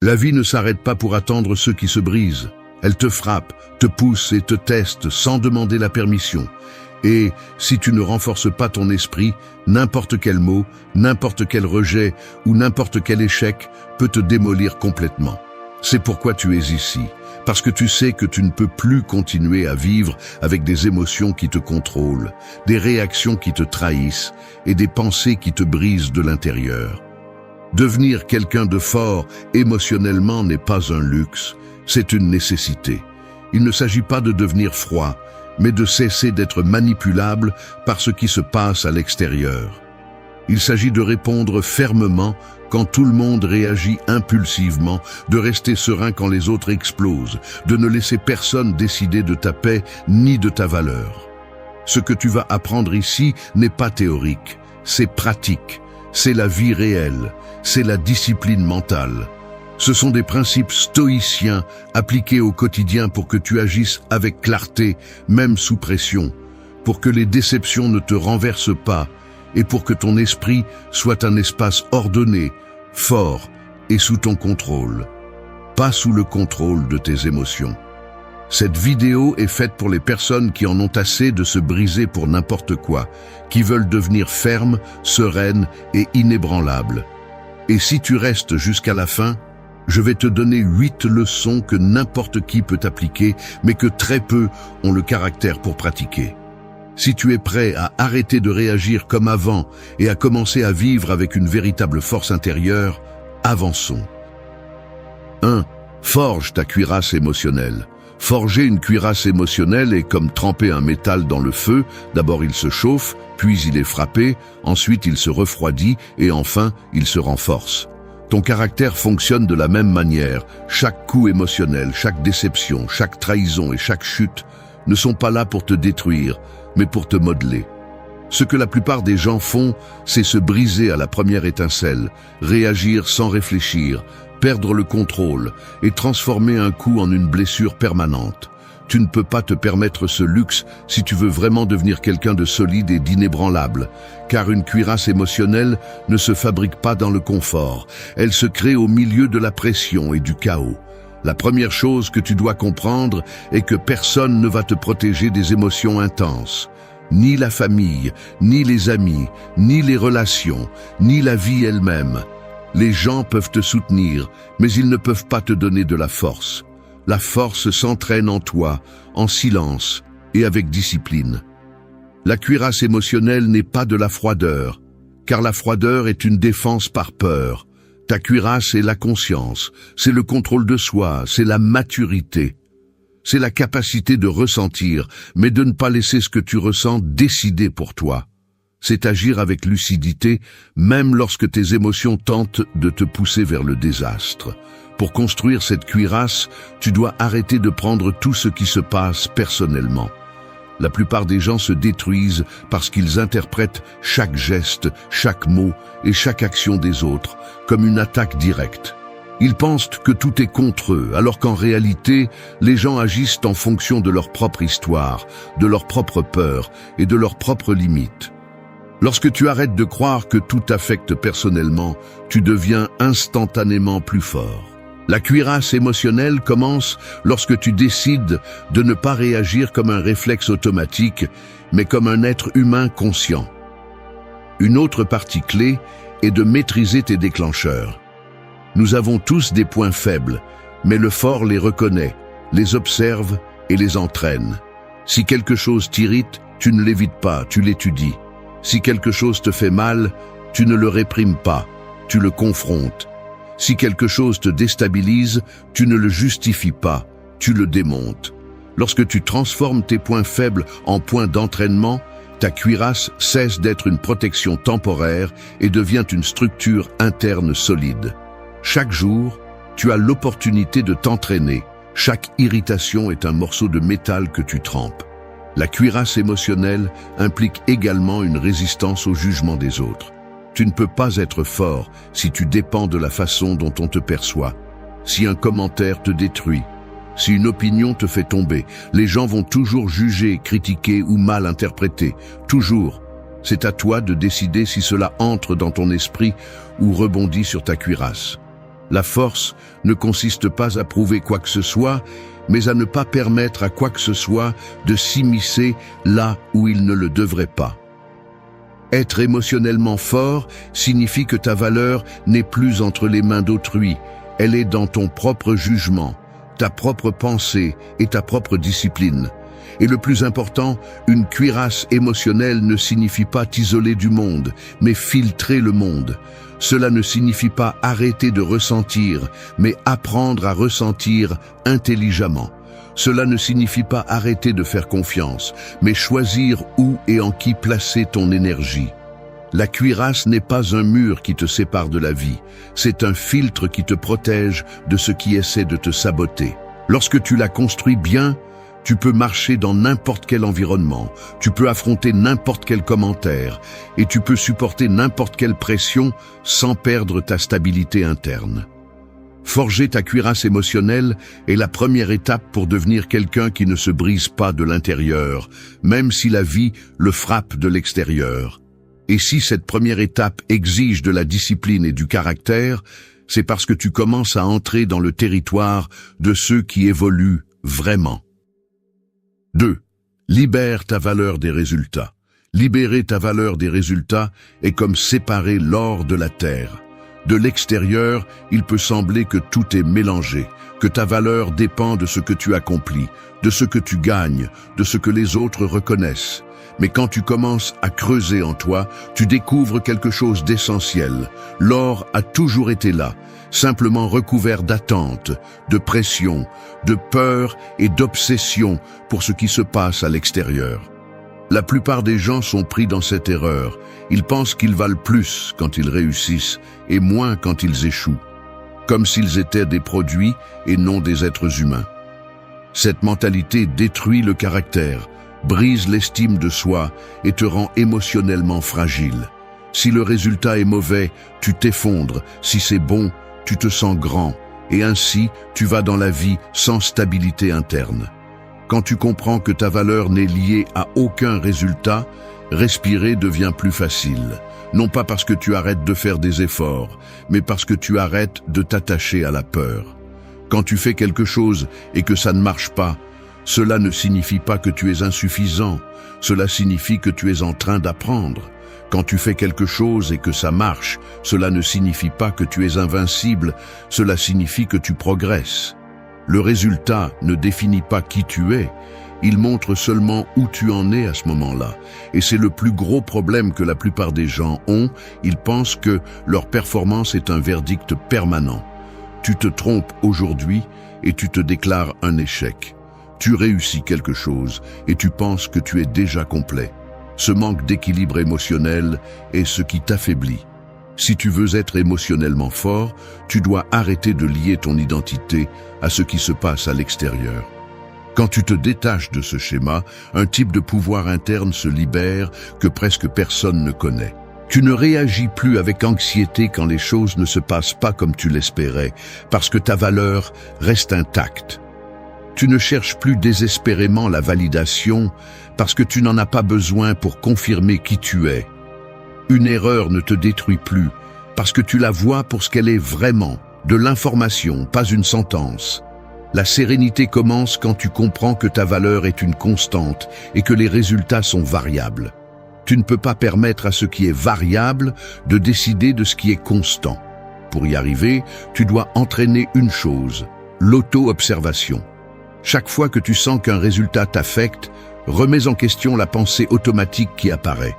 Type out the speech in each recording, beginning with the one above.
La vie ne s'arrête pas pour attendre ceux qui se brisent. Elle te frappe, te pousse et te teste sans demander la permission. Et si tu ne renforces pas ton esprit, n'importe quel mot, n'importe quel rejet ou n'importe quel échec peut te démolir complètement. C'est pourquoi tu es ici, parce que tu sais que tu ne peux plus continuer à vivre avec des émotions qui te contrôlent, des réactions qui te trahissent et des pensées qui te brisent de l'intérieur. Devenir quelqu'un de fort émotionnellement n'est pas un luxe, c'est une nécessité. Il ne s'agit pas de devenir froid, mais de cesser d'être manipulable par ce qui se passe à l'extérieur. Il s'agit de répondre fermement quand tout le monde réagit impulsivement, de rester serein quand les autres explosent, de ne laisser personne décider de ta paix ni de ta valeur. Ce que tu vas apprendre ici n'est pas théorique, c'est pratique, c'est la vie réelle, c'est la discipline mentale. Ce sont des principes stoïciens appliqués au quotidien pour que tu agisses avec clarté, même sous pression, pour que les déceptions ne te renversent pas et pour que ton esprit soit un espace ordonné, fort et sous ton contrôle, pas sous le contrôle de tes émotions. Cette vidéo est faite pour les personnes qui en ont assez de se briser pour n'importe quoi, qui veulent devenir fermes, sereines et inébranlables. Et si tu restes jusqu'à la fin, je vais te donner 8 leçons que n'importe qui peut appliquer, mais que très peu ont le caractère pour pratiquer. Si tu es prêt à arrêter de réagir comme avant et à commencer à vivre avec une véritable force intérieure, avançons. 1. Forge ta cuirasse émotionnelle. Forger une cuirasse émotionnelle est comme tremper un métal dans le feu. D'abord il se chauffe, puis il est frappé, ensuite il se refroidit et enfin il se renforce. Ton caractère fonctionne de la même manière. Chaque coup émotionnel, chaque déception, chaque trahison et chaque chute ne sont pas là pour te détruire, mais pour te modeler. Ce que la plupart des gens font, c'est se briser à la première étincelle, réagir sans réfléchir, perdre le contrôle et transformer un coup en une blessure permanente. Tu ne peux pas te permettre ce luxe si tu veux vraiment devenir quelqu'un de solide et d'inébranlable, car une cuirasse émotionnelle ne se fabrique pas dans le confort, elle se crée au milieu de la pression et du chaos. La première chose que tu dois comprendre est que personne ne va te protéger des émotions intenses. Ni la famille, ni les amis, ni les relations, ni la vie elle-même. Les gens peuvent te soutenir, mais ils ne peuvent pas te donner de la force. La force s'entraîne en toi, en silence et avec discipline. La cuirasse émotionnelle n'est pas de la froideur, car la froideur est une défense par peur. Ta cuirasse est la conscience, c'est le contrôle de soi, c'est la maturité. C'est la capacité de ressentir, mais de ne pas laisser ce que tu ressens décider pour toi. C'est agir avec lucidité, même lorsque tes émotions tentent de te pousser vers le désastre. Pour construire cette cuirasse, tu dois arrêter de prendre tout ce qui se passe personnellement. La plupart des gens se détruisent parce qu'ils interprètent chaque geste, chaque mot et chaque action des autres comme une attaque directe. Ils pensent que tout est contre eux, alors qu'en réalité, les gens agissent en fonction de leur propre histoire, de leur propre peur et de leurs propres limites. Lorsque tu arrêtes de croire que tout t'affecte personnellement, tu deviens instantanément plus fort. La cuirasse émotionnelle commence lorsque tu décides de ne pas réagir comme un réflexe automatique, mais comme un être humain conscient. Une autre partie clé est de maîtriser tes déclencheurs. Nous avons tous des points faibles, mais le fort les reconnaît, les observe et les entraîne. Si quelque chose t'irrite, tu ne l'évites pas, tu l'étudies. Si quelque chose te fait mal, tu ne le réprimes pas, tu le confrontes. Si quelque chose te déstabilise, tu ne le justifies pas, tu le démontes. Lorsque tu transformes tes points faibles en points d'entraînement, ta cuirasse cesse d'être une protection temporaire et devient une structure interne solide. Chaque jour, tu as l'opportunité de t'entraîner. Chaque irritation est un morceau de métal que tu trempes. La cuirasse émotionnelle implique également une résistance au jugement des autres. Tu ne peux pas être fort si tu dépends de la façon dont on te perçoit. Si un commentaire te détruit, si une opinion te fait tomber, les gens vont toujours juger, critiquer ou mal interpréter. Toujours. C'est à toi de décider si cela entre dans ton esprit ou rebondit sur ta cuirasse. La force ne consiste pas à prouver quoi que ce soit, mais à ne pas permettre à quoi que ce soit de s'immiscer là où il ne le devrait pas. Être émotionnellement fort signifie que ta valeur n'est plus entre les mains d'autrui, elle est dans ton propre jugement, ta propre pensée et ta propre discipline. Et le plus important, une cuirasse émotionnelle ne signifie pas t'isoler du monde, mais filtrer le monde. Cela ne signifie pas arrêter de ressentir, mais apprendre à ressentir intelligemment. Cela ne signifie pas arrêter de faire confiance, mais choisir où et en qui placer ton énergie. La cuirasse n'est pas un mur qui te sépare de la vie, c'est un filtre qui te protège de ce qui essaie de te saboter. Lorsque tu la construis bien, tu peux marcher dans n'importe quel environnement, tu peux affronter n'importe quel commentaire et tu peux supporter n'importe quelle pression sans perdre ta stabilité interne. Forger ta cuirasse émotionnelle est la première étape pour devenir quelqu'un qui ne se brise pas de l'intérieur, même si la vie le frappe de l'extérieur. Et si cette première étape exige de la discipline et du caractère, c'est parce que tu commences à entrer dans le territoire de ceux qui évoluent vraiment. 2. Libère ta valeur des résultats. Libérer ta valeur des résultats est comme séparer l'or de la terre. De l'extérieur, il peut sembler que tout est mélangé, que ta valeur dépend de ce que tu accomplis, de ce que tu gagnes, de ce que les autres reconnaissent. Mais quand tu commences à creuser en toi, tu découvres quelque chose d'essentiel. L'or a toujours été là, simplement recouvert d'attente, de pression, de peur et d'obsession pour ce qui se passe à l'extérieur. La plupart des gens sont pris dans cette erreur. Ils pensent qu'ils valent plus quand ils réussissent et moins quand ils échouent, comme s'ils étaient des produits et non des êtres humains. Cette mentalité détruit le caractère, brise l'estime de soi et te rend émotionnellement fragile. Si le résultat est mauvais, tu t'effondres. Si c'est bon, tu te sens grand. Et ainsi, tu vas dans la vie sans stabilité interne. Quand tu comprends que ta valeur n'est liée à aucun résultat, respirer devient plus facile. Non pas parce que tu arrêtes de faire des efforts, mais parce que tu arrêtes de t'attacher à la peur. Quand tu fais quelque chose et que ça ne marche pas, cela ne signifie pas que tu es insuffisant, cela signifie que tu es en train d'apprendre. Quand tu fais quelque chose et que ça marche, cela ne signifie pas que tu es invincible, cela signifie que tu progresses. Le résultat ne définit pas qui tu es, il montre seulement où tu en es à ce moment-là. Et c'est le plus gros problème que la plupart des gens ont, ils pensent que leur performance est un verdict permanent. Tu te trompes aujourd'hui et tu te déclares un échec. Tu réussis quelque chose et tu penses que tu es déjà complet. Ce manque d'équilibre émotionnel est ce qui t'affaiblit. Si tu veux être émotionnellement fort, tu dois arrêter de lier ton identité à ce qui se passe à l'extérieur. Quand tu te détaches de ce schéma, un type de pouvoir interne se libère que presque personne ne connaît. Tu ne réagis plus avec anxiété quand les choses ne se passent pas comme tu l'espérais, parce que ta valeur reste intacte. Tu ne cherches plus désespérément la validation parce que tu n'en as pas besoin pour confirmer qui tu es. Une erreur ne te détruit plus parce que tu la vois pour ce qu'elle est vraiment, de l'information, pas une sentence. La sérénité commence quand tu comprends que ta valeur est une constante et que les résultats sont variables. Tu ne peux pas permettre à ce qui est variable de décider de ce qui est constant. Pour y arriver, tu dois entraîner une chose, l'auto-observation. Chaque fois que tu sens qu'un résultat t'affecte, remets en question la pensée automatique qui apparaît.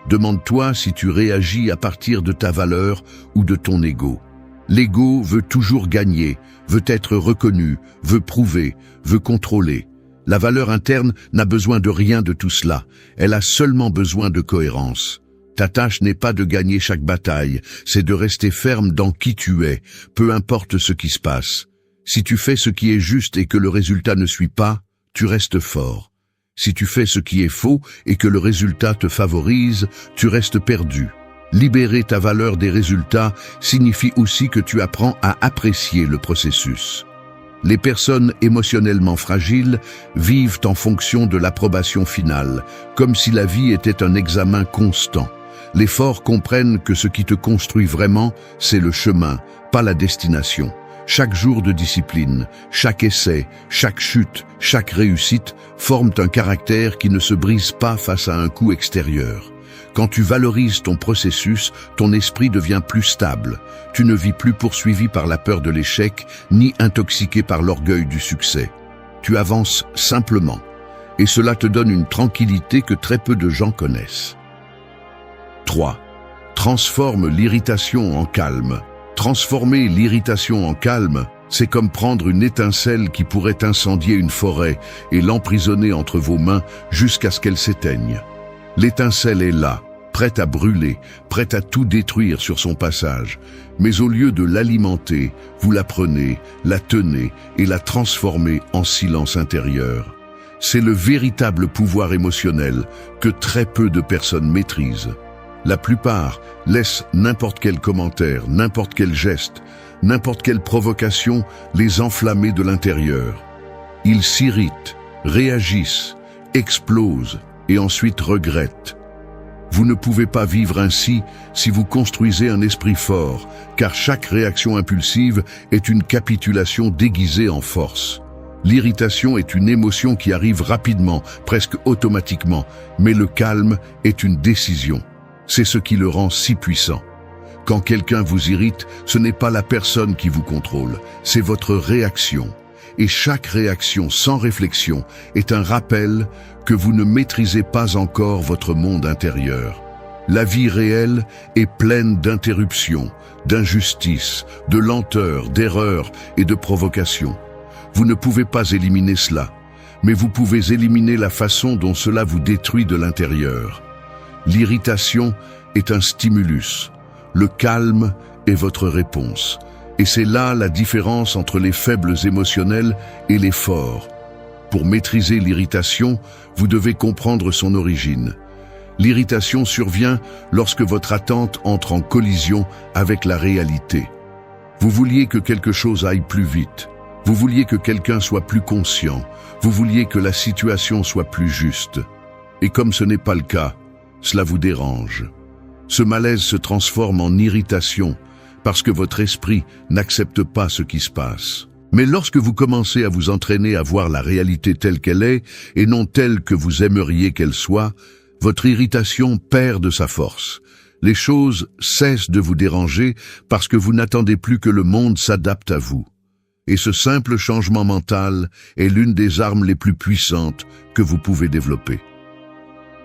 Demande-toi si tu réagis à partir de ta valeur ou de ton ego. L'ego veut toujours gagner, veut être reconnu, veut prouver, veut contrôler. La valeur interne n'a besoin de rien de tout cela, elle a seulement besoin de cohérence. Ta tâche n'est pas de gagner chaque bataille, c'est de rester ferme dans qui tu es, peu importe ce qui se passe. Si tu fais ce qui est juste et que le résultat ne suit pas, tu restes fort. Si tu fais ce qui est faux et que le résultat te favorise, tu restes perdu. Libérer ta valeur des résultats signifie aussi que tu apprends à apprécier le processus. Les personnes émotionnellement fragiles vivent en fonction de l'approbation finale, comme si la vie était un examen constant. Les forts comprennent que ce qui te construit vraiment, c'est le chemin, pas la destination. Chaque jour de discipline, chaque essai, chaque chute, chaque réussite forment un caractère qui ne se brise pas face à un coup extérieur. Quand tu valorises ton processus, ton esprit devient plus stable. Tu ne vis plus poursuivi par la peur de l'échec, ni intoxiqué par l'orgueil du succès. Tu avances simplement. Et cela te donne une tranquillité que très peu de gens connaissent. 3. Transforme l'irritation en calme. Transformer l'irritation en calme, c'est comme prendre une étincelle qui pourrait incendier une forêt et l'emprisonner entre vos mains jusqu'à ce qu'elle s'éteigne. L'étincelle est là, prête à brûler, prête à tout détruire sur son passage. Mais au lieu de l'alimenter, vous la prenez, la tenez et la transformez en silence intérieur. C'est le véritable pouvoir émotionnel que très peu de personnes maîtrisent. La plupart laissent n'importe quel commentaire, n'importe quel geste, n'importe quelle provocation les enflammer de l'intérieur. Ils s'irritent, réagissent, explosent et ensuite regrettent. Vous ne pouvez pas vivre ainsi si vous construisez un esprit fort, car chaque réaction impulsive est une capitulation déguisée en force. L'irritation est une émotion qui arrive rapidement, presque automatiquement, mais le calme est une décision. C'est ce qui le rend si puissant. Quand quelqu'un vous irrite, ce n'est pas la personne qui vous contrôle, c'est votre réaction. Et chaque réaction sans réflexion est un rappel que vous ne maîtrisez pas encore votre monde intérieur. La vie réelle est pleine d'interruptions, d'injustices, de lenteur, d'erreurs et de provocations. Vous ne pouvez pas éliminer cela, mais vous pouvez éliminer la façon dont cela vous détruit de l'intérieur. L'irritation est un stimulus. Le calme est votre réponse. Et c'est là la différence entre les faibles émotionnels et les forts. Pour maîtriser l'irritation, vous devez comprendre son origine. L'irritation survient lorsque votre attente entre en collision avec la réalité. Vous vouliez que quelque chose aille plus vite. Vous vouliez que quelqu'un soit plus conscient. Vous vouliez que la situation soit plus juste. Et comme ce n'est pas le cas, cela vous dérange. Ce malaise se transforme en irritation parce que votre esprit n'accepte pas ce qui se passe. Mais lorsque vous commencez à vous entraîner à voir la réalité telle qu'elle est et non telle que vous aimeriez qu'elle soit, votre irritation perd de sa force. Les choses cessent de vous déranger parce que vous n'attendez plus que le monde s'adapte à vous. Et ce simple changement mental est l'une des armes les plus puissantes que vous pouvez développer.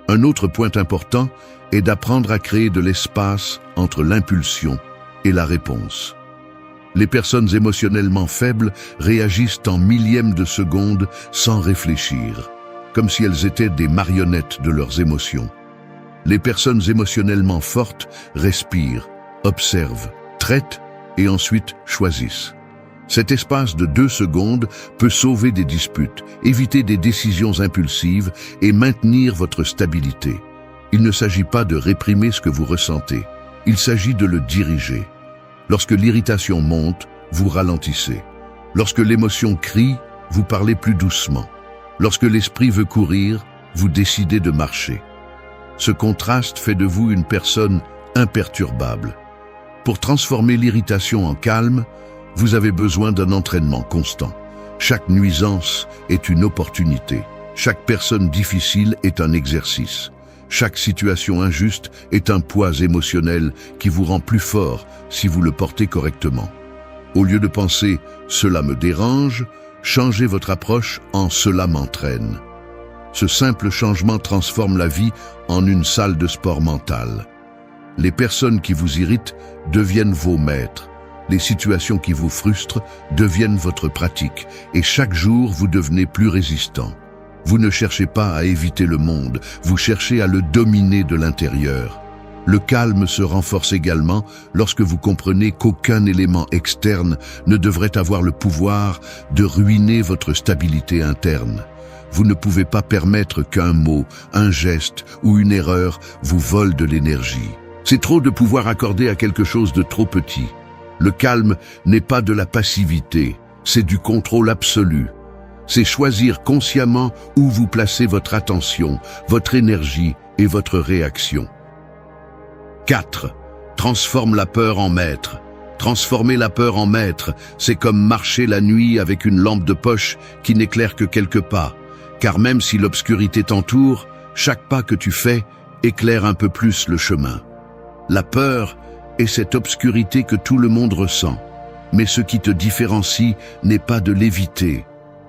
Un autre point important est d'apprendre à créer de l'espace entre l'impulsion et la réponse. Les personnes émotionnellement faibles réagissent en millièmes de seconde sans réfléchir, comme si elles étaient des marionnettes de leurs émotions. Les personnes émotionnellement fortes respirent, observent, traitent et ensuite choisissent. Cet espace de 2 secondes peut sauver des disputes, éviter des décisions impulsives et maintenir votre stabilité. Il ne s'agit pas de réprimer ce que vous ressentez, il s'agit de le diriger. Lorsque l'irritation monte, vous ralentissez. Lorsque l'émotion crie, vous parlez plus doucement. Lorsque l'esprit veut courir, vous décidez de marcher. Ce contraste fait de vous une personne imperturbable. Pour transformer l'irritation en calme, vous avez besoin d'un entraînement constant. Chaque nuisance est une opportunité. Chaque personne difficile est un exercice. Chaque situation injuste est un poids émotionnel qui vous rend plus fort si vous le portez correctement. Au lieu de penser « cela me dérange », changez votre approche en « cela m'entraîne ». Ce simple changement transforme la vie en une salle de sport mental. Les personnes qui vous irritent deviennent vos maîtres. Les situations qui vous frustrent deviennent votre pratique et chaque jour vous devenez plus résistant. Vous ne cherchez pas à éviter le monde, vous cherchez à le dominer de l'intérieur. Le calme se renforce également lorsque vous comprenez qu'aucun élément externe ne devrait avoir le pouvoir de ruiner votre stabilité interne. Vous ne pouvez pas permettre qu'un mot, un geste ou une erreur vous vole de l'énergie. C'est trop de pouvoir accordé à quelque chose de trop petit. Le calme n'est pas de la passivité, c'est du contrôle absolu. C'est choisir consciemment où vous placez votre attention, votre énergie et votre réaction. 4. Transforme la peur en maître. Transformer la peur en maître, c'est comme marcher la nuit avec une lampe de poche qui n'éclaire que quelques pas. Car même si l'obscurité t'entoure, chaque pas que tu fais éclaire un peu plus le chemin. La peur est cette obscurité que tout le monde ressent. Mais ce qui te différencie n'est pas de l'éviter,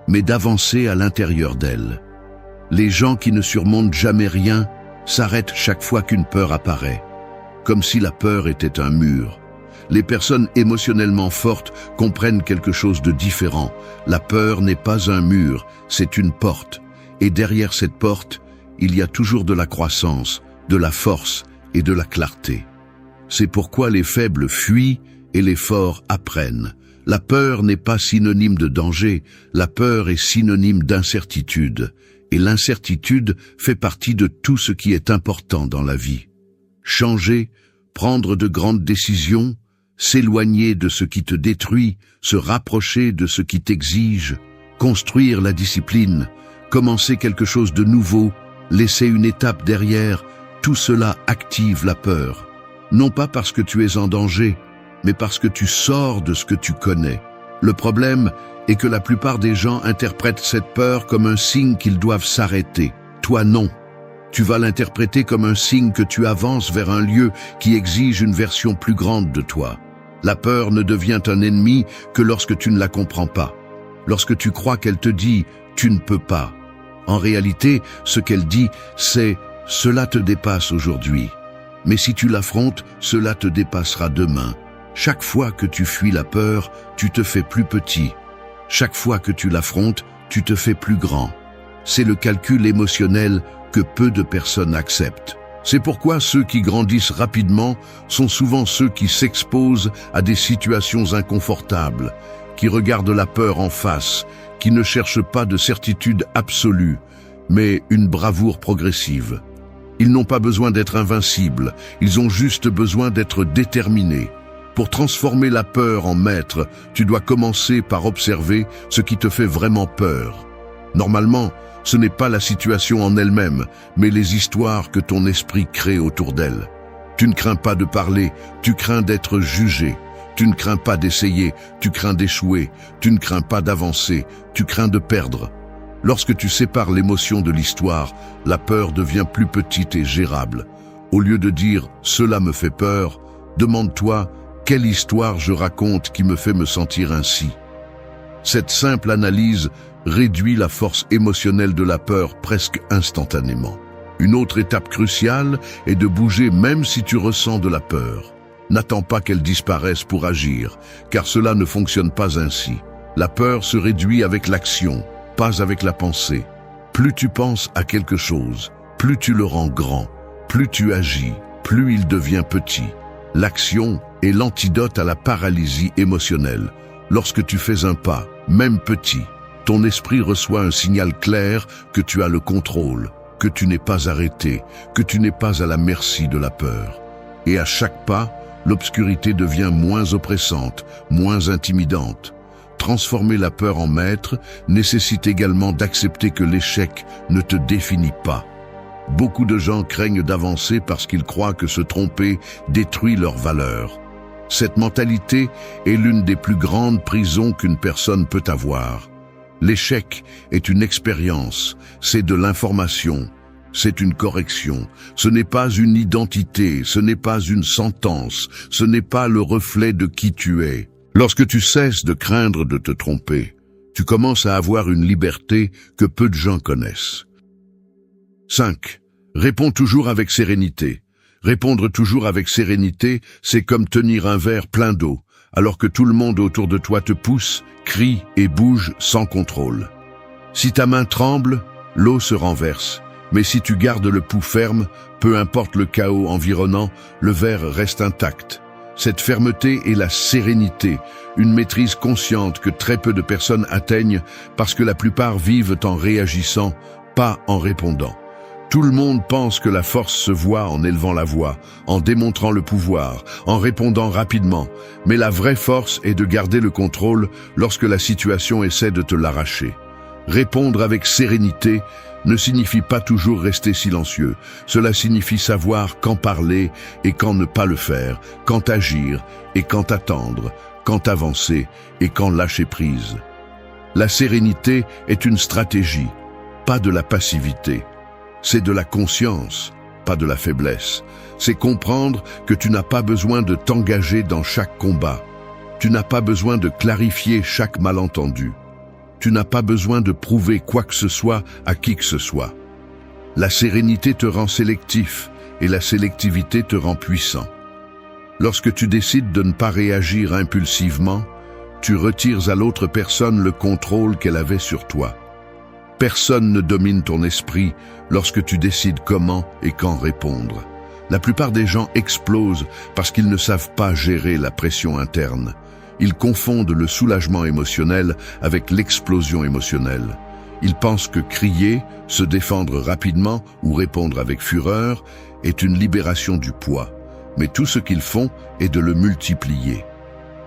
mais d'avancer à l'intérieur d'elle. Les gens qui ne surmontent jamais rien s'arrêtent chaque fois qu'une peur apparaît, comme si la peur était un mur. Les personnes émotionnellement fortes comprennent quelque chose de différent. La peur n'est pas un mur, c'est une porte. Et derrière cette porte, il y a toujours de la croissance, de la force et de la clarté. C'est pourquoi les faibles fuient et les forts apprennent. La peur n'est pas synonyme de danger, la peur est synonyme d'incertitude. Et l'incertitude fait partie de tout ce qui est important dans la vie. Changer, prendre de grandes décisions, s'éloigner de ce qui te détruit, se rapprocher de ce qui t'exige, construire la discipline, commencer quelque chose de nouveau, laisser une étape derrière, tout cela active la peur. Non pas parce que tu es en danger, mais parce que tu sors de ce que tu connais. Le problème est que la plupart des gens interprètent cette peur comme un signe qu'ils doivent s'arrêter. Toi non. Tu vas l'interpréter comme un signe que tu avances vers un lieu qui exige une version plus grande de toi. La peur ne devient un ennemi que lorsque tu ne la comprends pas. Lorsque tu crois qu'elle te dit « tu ne peux pas ». En réalité, ce qu'elle dit, c'est « cela te dépasse aujourd'hui ». Mais si tu l'affrontes, cela te dépassera demain. Chaque fois que tu fuis la peur, tu te fais plus petit. Chaque fois que tu l'affrontes, tu te fais plus grand. C'est le calcul émotionnel que peu de personnes acceptent. C'est pourquoi ceux qui grandissent rapidement sont souvent ceux qui s'exposent à des situations inconfortables, qui regardent la peur en face, qui ne cherchent pas de certitude absolue, mais une bravoure progressive. Ils n'ont pas besoin d'être invincibles, ils ont juste besoin d'être déterminés. Pour transformer la peur en maître, tu dois commencer par observer ce qui te fait vraiment peur. Normalement, ce n'est pas la situation en elle-même, mais les histoires que ton esprit crée autour d'elle. Tu ne crains pas de parler, tu crains d'être jugé. Tu ne crains pas d'essayer, tu crains d'échouer. Tu ne crains pas d'avancer, tu crains de perdre. Lorsque tu sépares l'émotion de l'histoire, la peur devient plus petite et gérable. Au lieu de dire « cela me fait peur », demande-toi « quelle histoire je raconte qui me fait me sentir ainsi ?» Cette simple analyse réduit la force émotionnelle de la peur presque instantanément. Une autre étape cruciale est de bouger même si tu ressens de la peur. N'attends pas qu'elle disparaisse pour agir, car cela ne fonctionne pas ainsi. La peur se réduit avec l'action, pas avec la pensée. Plus tu penses à quelque chose, plus tu le rends grand. Plus tu agis, plus il devient petit. L'action est l'antidote à la paralysie émotionnelle. Lorsque tu fais un pas, même petit, ton esprit reçoit un signal clair que tu as le contrôle, que tu n'es pas arrêté, que tu n'es pas à la merci de la peur. Et à chaque pas, l'obscurité devient moins oppressante, moins intimidante. Transformer la peur en maître nécessite également d'accepter que l'échec ne te définit pas. Beaucoup de gens craignent d'avancer parce qu'ils croient que se tromper détruit leur valeur. Cette mentalité est l'une des plus grandes prisons qu'une personne peut avoir. L'échec est une expérience, c'est de l'information, c'est une correction. Ce n'est pas une identité, ce n'est pas une sentence, ce n'est pas le reflet de qui tu es. Lorsque tu cesses de craindre de te tromper, tu commences à avoir une liberté que peu de gens connaissent. 5. Réponds toujours avec sérénité. Répondre toujours avec sérénité, c'est comme tenir un verre plein d'eau, alors que tout le monde autour de toi te pousse, crie et bouge sans contrôle. Si ta main tremble, l'eau se renverse. Mais si tu gardes le pouls ferme, peu importe le chaos environnant, le verre reste intact. Cette fermeté est la sérénité, une maîtrise consciente que très peu de personnes atteignent parce que la plupart vivent en réagissant, pas en répondant. Tout le monde pense que la force se voit en élevant la voix, en démontrant le pouvoir, en répondant rapidement. Mais la vraie force est de garder le contrôle lorsque la situation essaie de te l'arracher. Répondre avec sérénité ne signifie pas toujours rester silencieux. Cela signifie savoir quand parler et quand ne pas le faire, quand agir et quand attendre, quand avancer et quand lâcher prise. La sérénité est une stratégie, pas de la passivité. C'est de la conscience, pas de la faiblesse. C'est comprendre que tu n'as pas besoin de t'engager dans chaque combat. Tu n'as pas besoin de clarifier chaque malentendu. Tu n'as pas besoin de prouver quoi que ce soit à qui que ce soit. La sérénité te rend sélectif et la sélectivité te rend puissant. Lorsque tu décides de ne pas réagir impulsivement, tu retires à l'autre personne le contrôle qu'elle avait sur toi. Personne ne domine ton esprit lorsque tu décides comment et quand répondre. La plupart des gens explosent parce qu'ils ne savent pas gérer la pression interne. Ils confondent le soulagement émotionnel avec l'explosion émotionnelle. Ils pensent que crier, se défendre rapidement ou répondre avec fureur est une libération du poids. Mais tout ce qu'ils font est de le multiplier.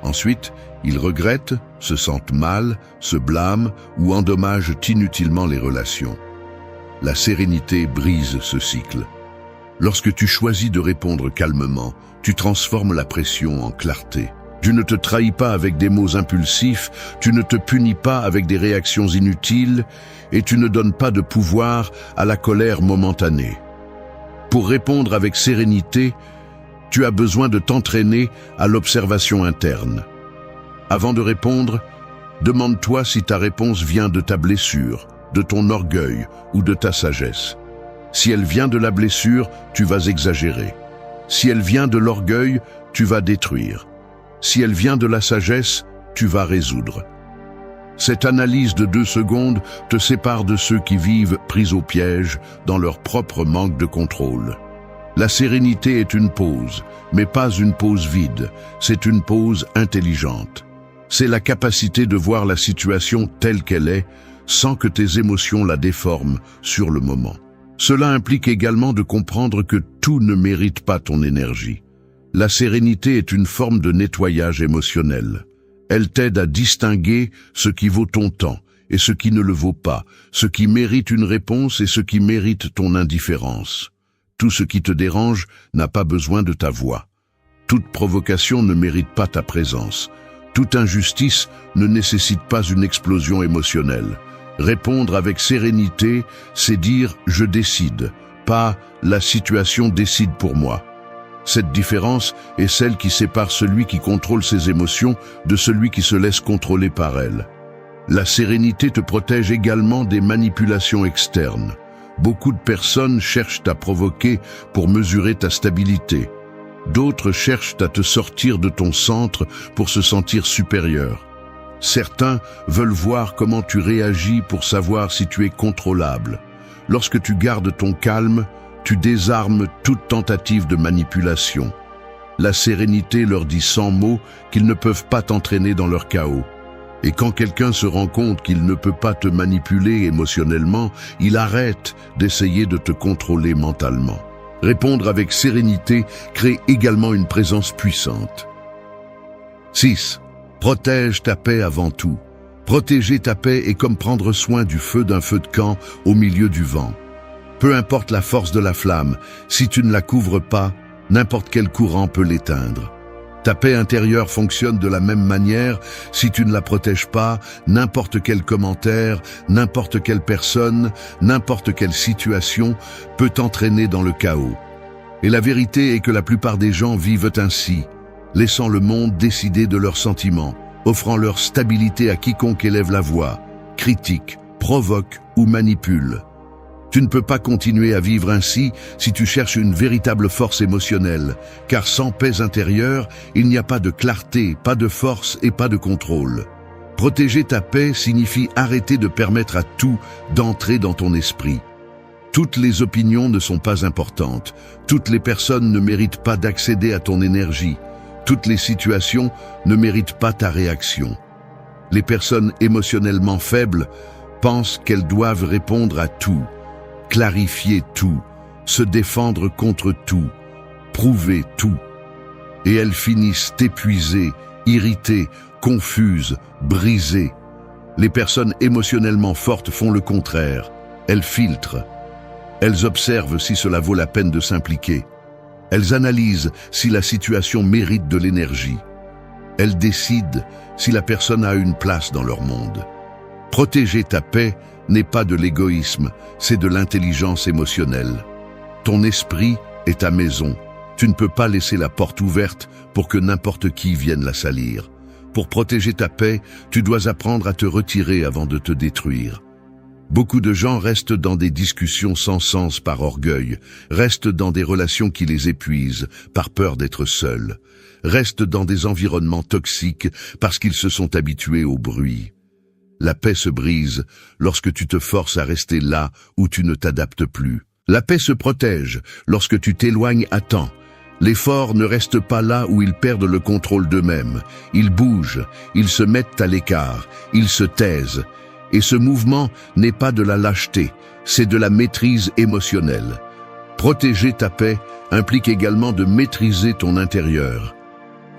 Ensuite, ils regrettent, se sentent mal, se blâment ou endommagent inutilement les relations. La sérénité brise ce cycle. Lorsque tu choisis de répondre calmement, tu transformes la pression en clarté. Tu ne te trahis pas avec des mots impulsifs, tu ne te punis pas avec des réactions inutiles et tu ne donnes pas de pouvoir à la colère momentanée. Pour répondre avec sérénité, tu as besoin de t'entraîner à l'observation interne. Avant de répondre, demande-toi si ta réponse vient de ta blessure, de ton orgueil ou de ta sagesse. Si elle vient de la blessure, tu vas exagérer. Si elle vient de l'orgueil, tu vas détruire. Si elle vient de la sagesse, tu vas résoudre. Cette analyse de 2 secondes te sépare de ceux qui vivent pris au piège dans leur propre manque de contrôle. La sérénité est une pause, mais pas une pause vide, c'est une pause intelligente. C'est la capacité de voir la situation telle qu'elle est, sans que tes émotions la déforment sur le moment. Cela implique également de comprendre que tout ne mérite pas ton énergie. La sérénité est une forme de nettoyage émotionnel. Elle t'aide à distinguer ce qui vaut ton temps et ce qui ne le vaut pas, ce qui mérite une réponse et ce qui mérite ton indifférence. Tout ce qui te dérange n'a pas besoin de ta voix. Toute provocation ne mérite pas ta présence. Toute injustice ne nécessite pas une explosion émotionnelle. Répondre avec sérénité, c'est dire « je décide », pas « la situation décide pour moi ». Cette différence est celle qui sépare celui qui contrôle ses émotions de celui qui se laisse contrôler par elles. La sérénité te protège également des manipulations externes. Beaucoup de personnes cherchent à provoquer pour mesurer ta stabilité. D'autres cherchent à te sortir de ton centre pour se sentir supérieur. Certains veulent voir comment tu réagis pour savoir si tu es contrôlable. Lorsque tu gardes ton calme, tu désarmes toute tentative de manipulation. La sérénité leur dit sans mots qu'ils ne peuvent pas t'entraîner dans leur chaos. Et quand quelqu'un se rend compte qu'il ne peut pas te manipuler émotionnellement, il arrête d'essayer de te contrôler mentalement. Répondre avec sérénité crée également une présence puissante. 6. Protège ta paix avant tout. Protéger ta paix est comme prendre soin du feu d'un feu de camp au milieu du vent. Peu importe la force de la flamme, si tu ne la couvres pas, n'importe quel courant peut l'éteindre. Ta paix intérieure fonctionne de la même manière. Si tu ne la protèges pas, n'importe quel commentaire, n'importe quelle personne, n'importe quelle situation peut t'entraîner dans le chaos. Et la vérité est que la plupart des gens vivent ainsi, laissant le monde décider de leurs sentiments, offrant leur stabilité à quiconque élève la voix, critique, provoque ou manipule. Tu ne peux pas continuer à vivre ainsi si tu cherches une véritable force émotionnelle, car sans paix intérieure, il n'y a pas de clarté, pas de force et pas de contrôle. Protéger ta paix signifie arrêter de permettre à tout d'entrer dans ton esprit. Toutes les opinions ne sont pas importantes, toutes les personnes ne méritent pas d'accéder à ton énergie, toutes les situations ne méritent pas ta réaction. Les personnes émotionnellement faibles pensent qu'elles doivent répondre à tout, clarifier tout, se défendre contre tout, prouver tout. Et elles finissent épuisées, irritées, confuses, brisées. Les personnes émotionnellement fortes font le contraire. Elles filtrent. Elles observent si cela vaut la peine de s'impliquer. Elles analysent si la situation mérite de l'énergie. Elles décident si la personne a une place dans leur monde. Protéger ta paix n'est pas de l'égoïsme, c'est de l'intelligence émotionnelle. Ton esprit est ta maison. Tu ne peux pas laisser la porte ouverte pour que n'importe qui vienne la salir. Pour protéger ta paix, tu dois apprendre à te retirer avant de te détruire. Beaucoup de gens restent dans des discussions sans sens par orgueil, restent dans des relations qui les épuisent par peur d'être seuls, restent dans des environnements toxiques parce qu'ils se sont habitués au bruit. La paix se brise lorsque tu te forces à rester là où tu ne t'adaptes plus. La paix se protège lorsque tu t'éloignes à temps. Les forts ne restent pas là où ils perdent le contrôle d'eux-mêmes. Ils bougent, ils se mettent à l'écart, ils se taisent. Et ce mouvement n'est pas de la lâcheté, c'est de la maîtrise émotionnelle. Protéger ta paix implique également de maîtriser ton intérieur.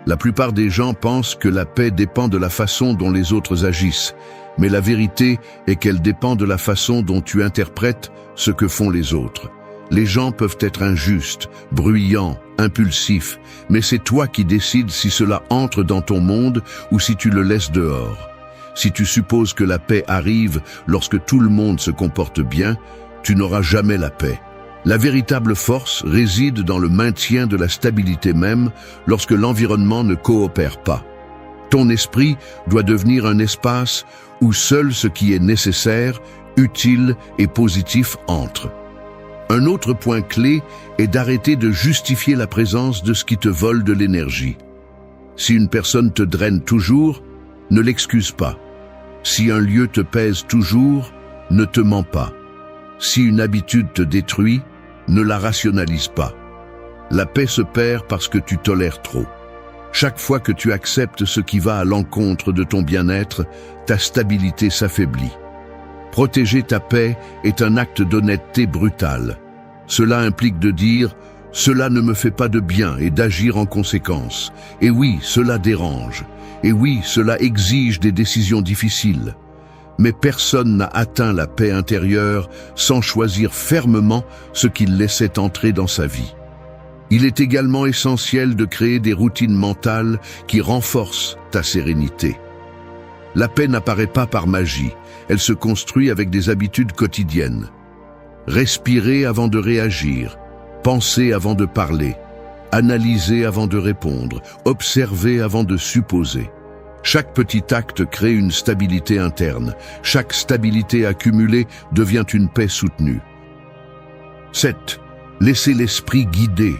La plupart des gens pensent que la paix dépend de la façon dont les autres agissent, mais la vérité est qu'elle dépend de la façon dont tu interprètes ce que font les autres. Les gens peuvent être injustes, bruyants, impulsifs, mais c'est toi qui décides si cela entre dans ton monde ou si tu le laisses dehors. Si tu supposes que la paix arrive lorsque tout le monde se comporte bien, tu n'auras jamais la paix. La véritable force réside dans le maintien de la stabilité même lorsque l'environnement ne coopère pas. Ton esprit doit devenir un espace où seul ce qui est nécessaire, utile et positif entre. Un autre point clé est d'arrêter de justifier la présence de ce qui te vole de l'énergie. Si une personne te draine toujours, ne l'excuse pas. Si un lieu te pèse toujours, ne te mens pas. Si une habitude te détruit, ne la rationalise pas. La paix se perd parce que tu tolères trop. Chaque fois que tu acceptes ce qui va à l'encontre de ton bien-être, ta stabilité s'affaiblit. Protéger ta paix est un acte d'honnêteté brutale. Cela implique de dire « cela ne me fait pas de bien » et d'agir en conséquence. Et oui, cela dérange. Et oui, cela exige des décisions difficiles. Mais personne n'a atteint la paix intérieure sans choisir fermement ce qu'il laissait entrer dans sa vie. Il est également essentiel de créer des routines mentales qui renforcent ta sérénité. La paix n'apparaît pas par magie, elle se construit avec des habitudes quotidiennes. Respirer avant de réagir, penser avant de parler, analyser avant de répondre, observer avant de supposer. Chaque petit acte crée une stabilité interne. Chaque stabilité accumulée devient une paix soutenue. 7. Laissez l'esprit guider.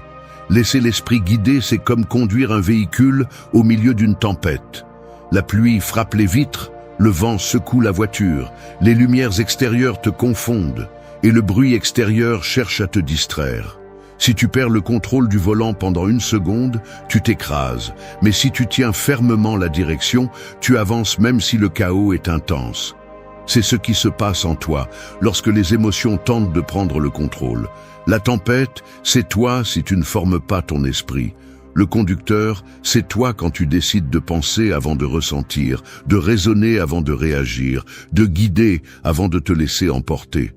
Laisser l'esprit guider, c'est comme conduire un véhicule au milieu d'une tempête. La pluie frappe les vitres, le vent secoue la voiture, les lumières extérieures te confondent et le bruit extérieur cherche à te distraire. Si tu perds le contrôle du volant pendant une seconde, tu t'écrases. Mais si tu tiens fermement la direction, tu avances même si le chaos est intense. C'est ce qui se passe en toi lorsque les émotions tentent de prendre le contrôle. La tempête, c'est toi si tu ne formes pas ton esprit. Le conducteur, c'est toi quand tu décides de penser avant de ressentir, de raisonner avant de réagir, de guider avant de te laisser emporter.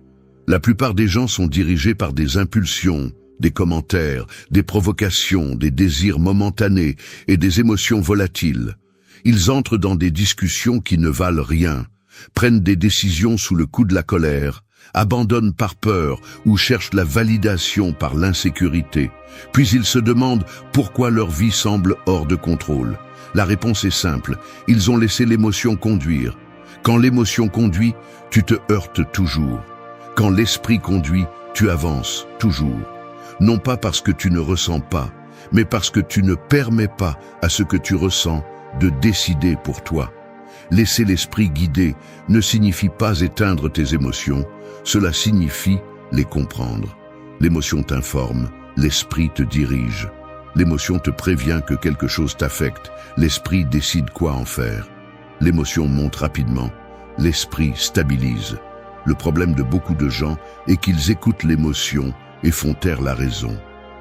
La plupart des gens sont dirigés par des impulsions, des commentaires, des provocations, des désirs momentanés et des émotions volatiles. Ils entrent dans des discussions qui ne valent rien, prennent des décisions sous le coup de la colère, abandonnent par peur ou cherchent la validation par l'insécurité. Puis ils se demandent pourquoi leur vie semble hors de contrôle. La réponse est simple, ils ont laissé l'émotion conduire. Quand l'émotion conduit, tu te heurtes toujours. Quand l'esprit conduit, tu avances toujours. Non pas parce que tu ne ressens pas, mais parce que tu ne permets pas à ce que tu ressens de décider pour toi. Laisser l'esprit guider ne signifie pas éteindre tes émotions, cela signifie les comprendre. L'émotion t'informe, l'esprit te dirige. L'émotion te prévient que quelque chose t'affecte, l'esprit décide quoi en faire. L'émotion monte rapidement, l'esprit stabilise. Le problème de beaucoup de gens est qu'ils écoutent l'émotion et font taire la raison.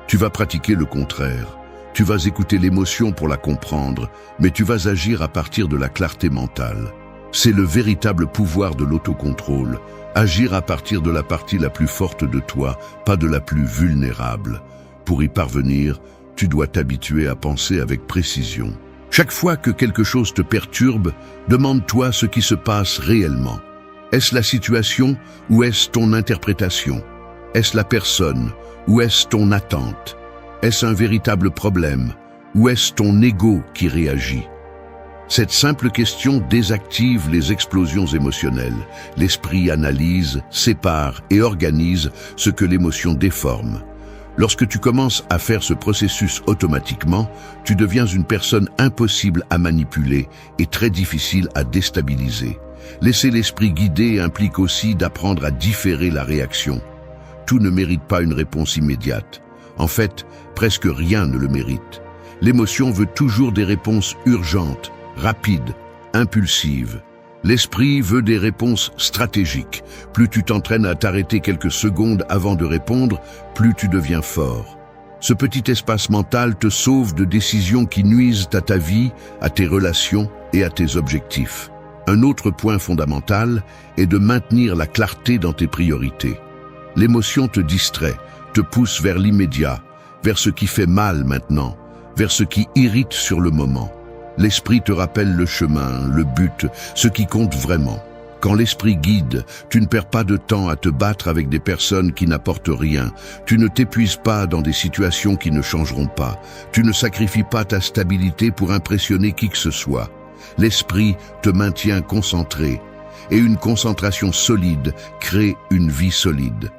Tu vas pratiquer le contraire. Tu vas écouter l'émotion pour la comprendre, mais tu vas agir à partir de la clarté mentale. C'est le véritable pouvoir de l'autocontrôle. Agir à partir de la partie la plus forte de toi, pas de la plus vulnérable. Pour y parvenir, tu dois t'habituer à penser avec précision. Chaque fois que quelque chose te perturbe, demande-toi ce qui se passe réellement. Est-ce la situation ou est-ce ton interprétation? Est-ce la personne ou est-ce ton attente? Est-ce un véritable problème ou est-ce ton ego qui réagit? Cette simple question désactive les explosions émotionnelles. L'esprit analyse, sépare et organise ce que l'émotion déforme. Lorsque tu commences à faire ce processus automatiquement, tu deviens une personne impossible à manipuler et très difficile à déstabiliser. Laisser l'esprit guider implique aussi d'apprendre à différer la réaction. Tout ne mérite pas une réponse immédiate. En fait, presque rien ne le mérite. L'émotion veut toujours des réponses urgentes, rapides, impulsives. L'esprit veut des réponses stratégiques. Plus tu t'entraînes à t'arrêter quelques secondes avant de répondre, plus tu deviens fort. Ce petit espace mental te sauve de décisions qui nuisent à ta vie, à tes relations et à tes objectifs. Un autre point fondamental est de maintenir la clarté dans tes priorités. L'émotion te distrait, te pousse vers l'immédiat, vers ce qui fait mal maintenant, vers ce qui irrite sur le moment. L'esprit te rappelle le chemin, le but, ce qui compte vraiment. Quand l'esprit guide, tu ne perds pas de temps à te battre avec des personnes qui n'apportent rien. Tu ne t'épuises pas dans des situations qui ne changeront pas. Tu ne sacrifies pas ta stabilité pour impressionner qui que ce soit. L'esprit te maintient concentré. Et une concentration solide crée une vie solide.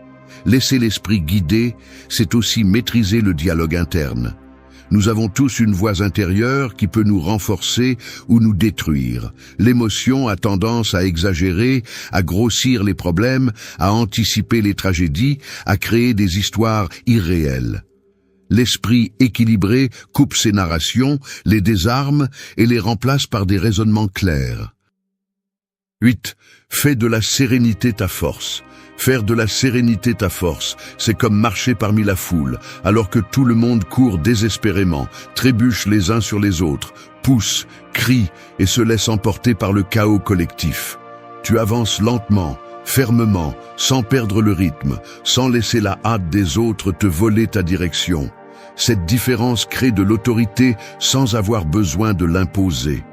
Laisser l'esprit guider, c'est aussi maîtriser le dialogue interne. Nous avons tous une voix intérieure qui peut nous renforcer ou nous détruire. L'émotion a tendance à exagérer, à grossir les problèmes, à anticiper les tragédies, à créer des histoires irréelles. L'esprit équilibré coupe ces narrations, les désarme et les remplace par des raisonnements clairs. 8. Fais de la sérénité ta force. Faire de la sérénité ta force, c'est comme marcher parmi la foule, alors que tout le monde court désespérément, trébuche les uns sur les autres, pousse, crie et se laisse emporter par le chaos collectif. Tu avances lentement, fermement, sans perdre le rythme, sans laisser la hâte des autres te voler ta direction. Cette différence crée de l'autorité sans avoir besoin de l'imposer.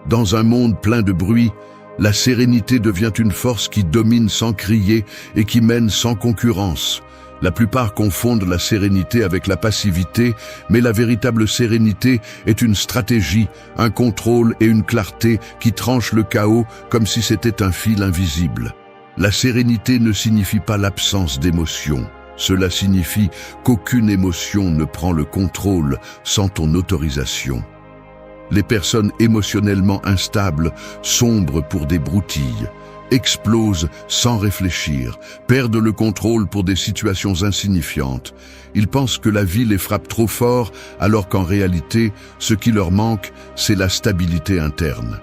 Dans un monde plein de bruit, la sérénité devient une force qui domine sans crier et qui mène sans concurrence. La plupart confondent la sérénité avec la passivité, mais la véritable sérénité est une stratégie, un contrôle et une clarté qui tranchent le chaos comme si c'était un fil invisible. La sérénité ne signifie pas l'absence d'émotion. Cela signifie qu'aucune émotion ne prend le contrôle sans ton autorisation. Les personnes émotionnellement instables sombrent pour des broutilles, explosent sans réfléchir, perdent le contrôle pour des situations insignifiantes. Ils pensent que la vie les frappe trop fort, alors qu'en réalité, ce qui leur manque, c'est la stabilité interne.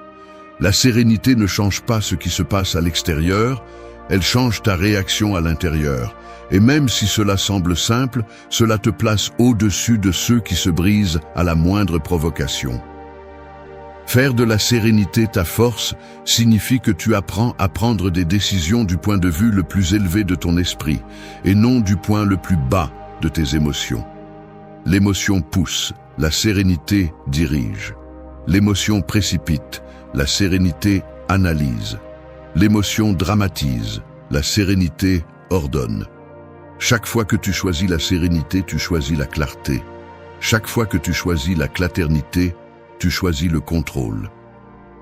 La sérénité ne change pas ce qui se passe à l'extérieur, elle change ta réaction à l'intérieur. Et même si cela semble simple, cela te place au-dessus de ceux qui se brisent à la moindre provocation. Faire de la sérénité ta force signifie que tu apprends à prendre des décisions du point de vue le plus élevé de ton esprit et non du point le plus bas de tes émotions. L'émotion pousse, la sérénité dirige. L'émotion précipite, la sérénité analyse. L'émotion dramatise, la sérénité ordonne. Chaque fois que tu choisis la sérénité, tu choisis la clarté. Chaque fois que tu choisis la clarté, tu choisis le contrôle.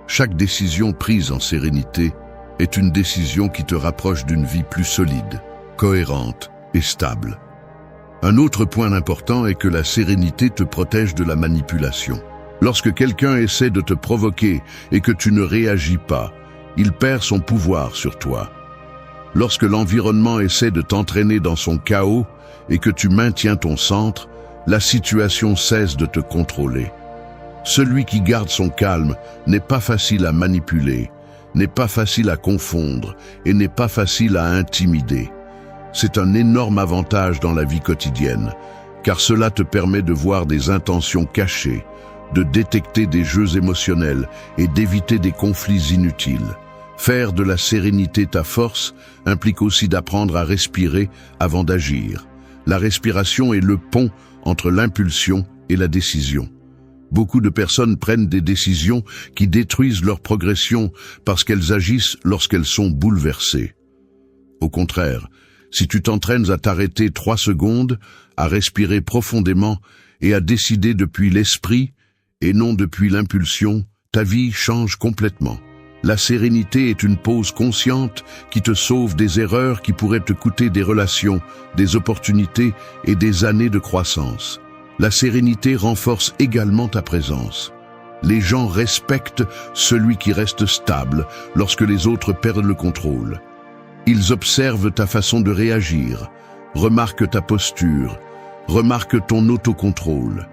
Chaque décision prise en sérénité est une décision qui te rapproche d'une vie plus solide, cohérente et stable. Un autre point important est que la sérénité te protège de la manipulation. Lorsque quelqu'un essaie de te provoquer et que tu ne réagis pas, il perd son pouvoir sur toi. Lorsque l'environnement essaie de t'entraîner dans son chaos et que tu maintiens ton centre, la situation cesse de te contrôler. Celui qui garde son calme n'est pas facile à manipuler, n'est pas facile à confondre et n'est pas facile à intimider. C'est un énorme avantage dans la vie quotidienne, car cela te permet de voir des intentions cachées, de détecter des jeux émotionnels et d'éviter des conflits inutiles. Faire de la sérénité ta force implique aussi d'apprendre à respirer avant d'agir. La respiration est le pont entre l'impulsion et la décision. Beaucoup de personnes prennent des décisions qui détruisent leur progression parce qu'elles agissent lorsqu'elles sont bouleversées. Au contraire, si tu t'entraînes à t'arrêter 3 secondes, à respirer profondément et à décider depuis l'esprit et non depuis l'impulsion, ta vie change complètement. La sérénité est une pause consciente qui te sauve des erreurs qui pourraient te coûter des relations, des opportunités et des années de croissance. La sérénité renforce également ta présence. Les gens respectent celui qui reste stable lorsque les autres perdent le contrôle. Ils observent ta façon de réagir, remarquent ta posture, remarquent ton autocontrôle.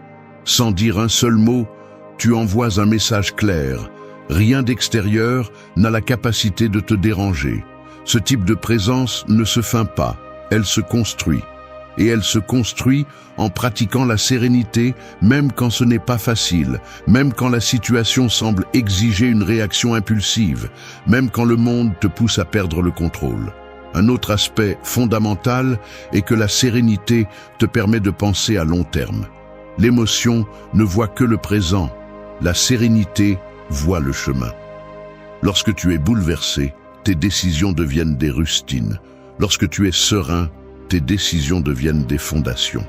Sans dire un seul mot, tu envoies un message clair. Rien d'extérieur n'a la capacité de te déranger. Ce type de présence ne se feint pas, elle se construit. Et elle se construit en pratiquant la sérénité, même quand ce n'est pas facile, même quand la situation semble exiger une réaction impulsive, même quand le monde te pousse à perdre le contrôle. Un autre aspect fondamental est que la sérénité te permet de penser à long terme. L'émotion ne voit que le présent, la sérénité voit le chemin. Lorsque tu es bouleversé, tes décisions deviennent des rustines. Lorsque tu es serein, tes décisions deviennent des fondations.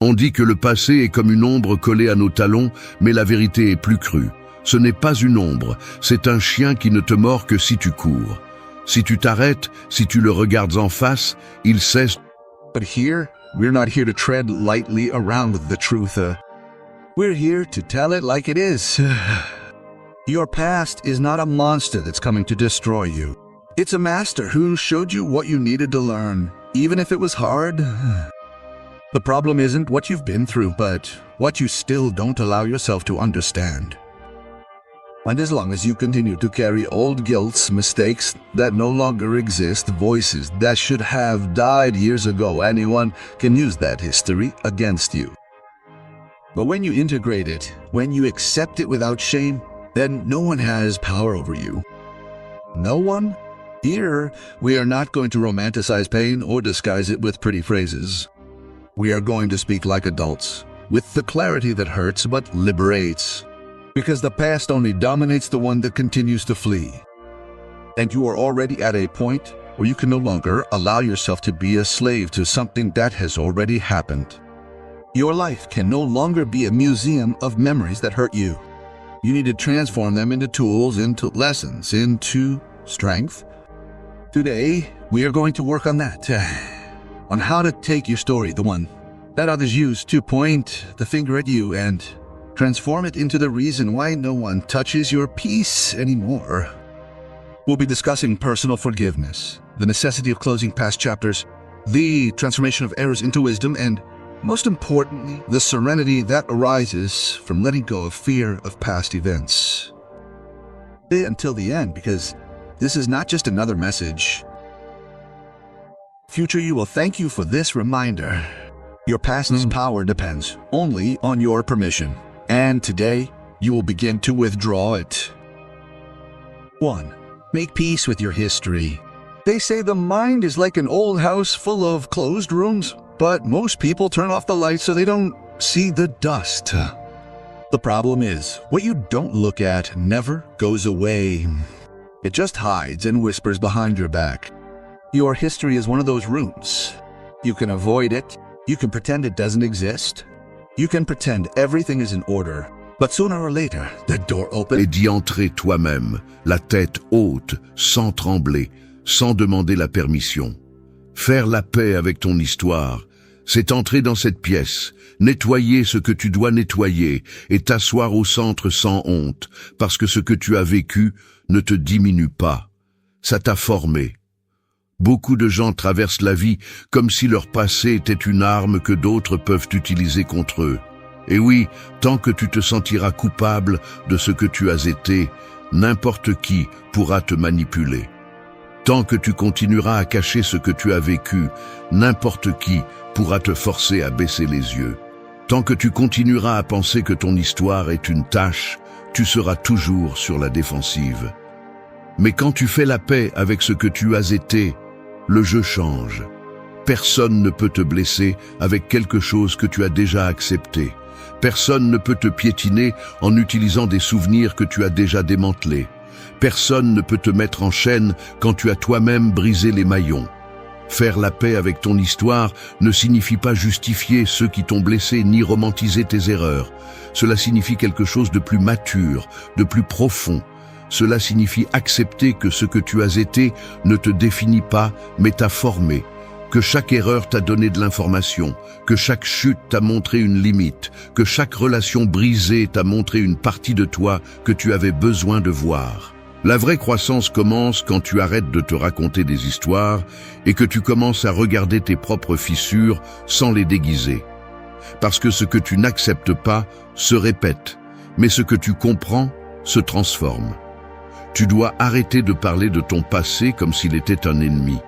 On dit que le passé est comme une ombre collée à nos talons, mais la vérité est plus crue. Ce n'est pas une ombre, c'est un chien qui ne te mord que si tu cours. Si tu t'arrêtes, si tu le regardes en face, il cesse. But here, we're not here to tread lightly around the truth. We're here to tell it like it is. Your past is not a monster that's coming to destroy you. It's a master who showed you what you needed to learn, even if it was hard. The problem isn't what you've been through, but what you still don't allow yourself to understand. And as long as you continue to carry old guilts, mistakes that no longer exist, voices that should have died years ago, anyone can use that history against you. But when you integrate it, when you accept it without shame, then no one has power over you. No one? Here, we are not going to romanticize pain or disguise it with pretty phrases. We are going to speak like adults, with the clarity that hurts but liberates. Because the past only dominates the one that continues to flee. And you are already at a point where you can no longer allow yourself to be a slave to something that has already happened. Your life can no longer be a museum of memories that hurt you. You need to transform them into tools, into lessons, into strength. Today, we are going to work on that. On how to take your story, the one that others use to point the finger at you, and transform it into the reason why no one touches your peace anymore. We'll be discussing personal forgiveness, the necessity of closing past chapters, the transformation of errors into wisdom, and most importantly, the serenity that arises from letting go of fear of past events. Stay until the end, because this is not just another message. Future you will thank you for this reminder. Your past's power depends only on your permission. And today, you will begin to withdraw it. 1. Make peace with your history. They say the mind is like an old house full of closed rooms, but most people turn off the lights so they don't see the dust. The problem is, what you don't look at never goes away. It just hides and whispers behind your back. Your history is one of those rooms. You can avoid it. You can pretend it doesn't exist. You can pretend everything is in order, but sooner or later, the door opens. Et d'y entrer toi-même, la tête haute, sans trembler, sans demander la permission. Faire la paix avec ton histoire, c'est entrer dans cette pièce, nettoyer ce que tu dois nettoyer et t'asseoir au centre sans honte, parce que ce que tu as vécu ne te diminue pas. Ça t'a formé. Beaucoup de gens traversent la vie comme si leur passé était une arme que d'autres peuvent utiliser contre eux. Et oui, tant que tu te sentiras coupable de ce que tu as été, n'importe qui pourra te manipuler. Tant que tu continueras à cacher ce que tu as vécu, n'importe qui pourra te forcer à baisser les yeux. Tant que tu continueras à penser que ton histoire est une tâche, tu seras toujours sur la défensive. Mais quand tu fais la paix avec ce que tu as été, le jeu change. Personne ne peut te blesser avec quelque chose que tu as déjà accepté. Personne ne peut te piétiner en utilisant des souvenirs que tu as déjà démantelés. Personne ne peut te mettre en chaîne quand tu as toi-même brisé les maillons. Faire la paix avec ton histoire ne signifie pas justifier ceux qui t'ont blessé ni romantiser tes erreurs. Cela signifie quelque chose de plus mature, de plus profond. Cela signifie accepter que ce que tu as été ne te définit pas, mais t'a formé. Que chaque erreur t'a donné de l'information, que chaque chute t'a montré une limite, que chaque relation brisée t'a montré une partie de toi que tu avais besoin de voir. La vraie croissance commence quand tu arrêtes de te raconter des histoires et que tu commences à regarder tes propres fissures sans les déguiser. Parce que ce que tu n'acceptes pas se répète, mais ce que tu comprends se transforme. Tu dois arrêter de parler de ton passé comme s'il était un ennemi.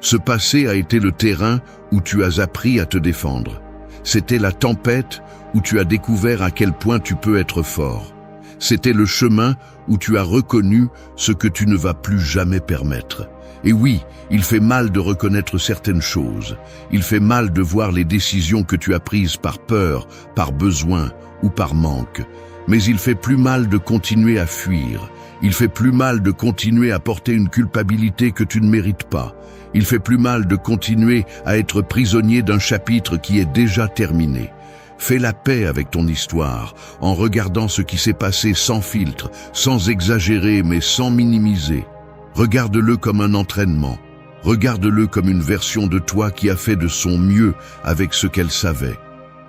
Ce passé a été le terrain où tu as appris à te défendre. C'était la tempête où tu as découvert à quel point tu peux être fort. C'était le chemin où tu as reconnu ce que tu ne vas plus jamais permettre. Et oui, il fait mal de reconnaître certaines choses. Il fait mal de voir les décisions que tu as prises par peur, par besoin ou par manque. Mais il fait plus mal de continuer à fuir. Il fait plus mal de continuer à porter une culpabilité que tu ne mérites pas. Il fait plus mal de continuer à être prisonnier d'un chapitre qui est déjà terminé. Fais la paix avec ton histoire en regardant ce qui s'est passé sans filtre, sans exagérer mais sans minimiser. Regarde-le comme un entraînement. Regarde-le comme une version de toi qui a fait de son mieux avec ce qu'elle savait.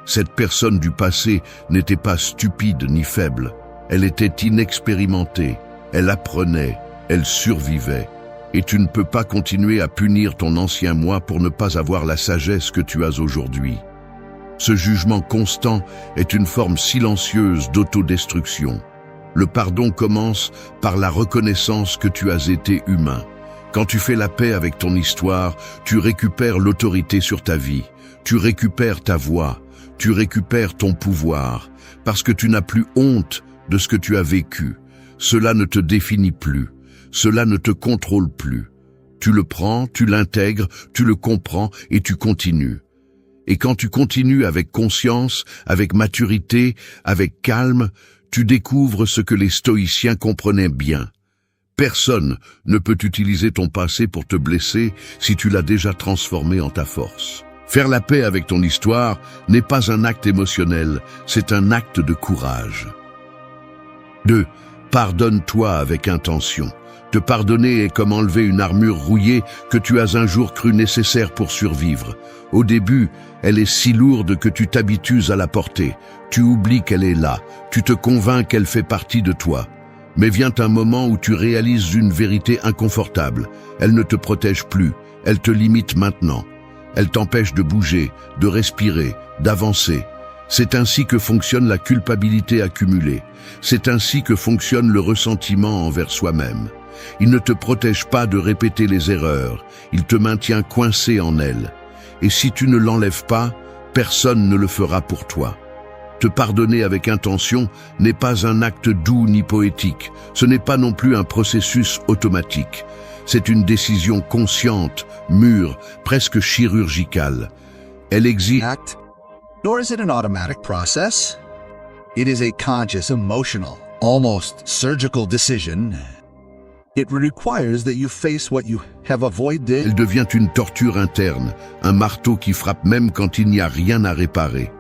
Cette personne du passé n'était pas stupide ni faible. Elle était inexpérimentée. Elle apprenait. Elle survivait. Et tu ne peux pas continuer à punir ton ancien moi pour ne pas avoir la sagesse que tu as aujourd'hui. Ce jugement constant est une forme silencieuse d'autodestruction. Le pardon commence par la reconnaissance que tu as été humain. Quand tu fais la paix avec ton histoire, tu récupères l'autorité sur ta vie, tu récupères ta voix, tu récupères ton pouvoir, parce que tu n'as plus honte de ce que tu as vécu. Cela ne te définit plus. Cela ne te contrôle plus. Tu le prends, tu l'intègres, tu le comprends et tu continues. Et quand tu continues avec conscience, avec maturité, avec calme, tu découvres ce que les stoïciens comprenaient bien. Personne ne peut utiliser ton passé pour te blesser si tu l'as déjà transformé en ta force. Faire la paix avec ton histoire n'est pas un acte émotionnel, c'est un acte de courage. 2. Pardonne-toi avec intention. Te pardonner est comme enlever une armure rouillée que tu as un jour cru nécessaire pour survivre. Au début, elle est si lourde que tu t'habitues à la porter. Tu oublies qu'elle est là. Tu te convaincs qu'elle fait partie de toi. Mais vient un moment où tu réalises une vérité inconfortable. Elle ne te protège plus. Elle te limite maintenant. Elle t'empêche de bouger, de respirer, d'avancer. C'est ainsi que fonctionne la culpabilité accumulée. C'est ainsi que fonctionne le ressentiment envers soi-même. Il ne te protège pas de répéter les erreurs, il te maintient coincé en elles. Et si tu ne l'enlèves pas, personne ne le fera pour toi. Te pardonner avec intention n'est pas un acte doux ni poétique, ce n'est pas non plus un processus automatique. C'est une décision consciente, mûre, presque chirurgicale. Elle exige... Nor is it an automatic process. It is a conscious, emotional, almost surgical decision. It requires that you face what you have avoided. Elle devient une torture interne, un marteau qui frappe même quand il n'y a rien à réparer.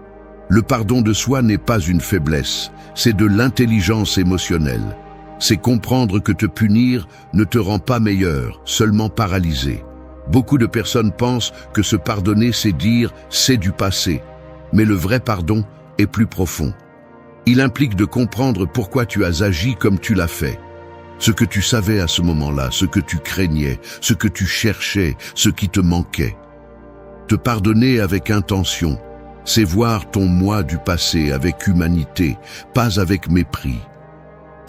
Le pardon de soi n'est pas une faiblesse, c'est de l'intelligence émotionnelle. C'est comprendre que te punir ne te rend pas meilleur, seulement paralysé. Beaucoup de personnes pensent que se pardonner, c'est dire « c'est du passé ». Mais le vrai pardon est plus profond. Il implique de comprendre pourquoi tu as agi comme tu l'as fait. Ce que tu savais à ce moment-là, ce que tu craignais, ce que tu cherchais, ce qui te manquait. Te pardonner avec intention, c'est voir ton moi du passé avec humanité, pas avec mépris.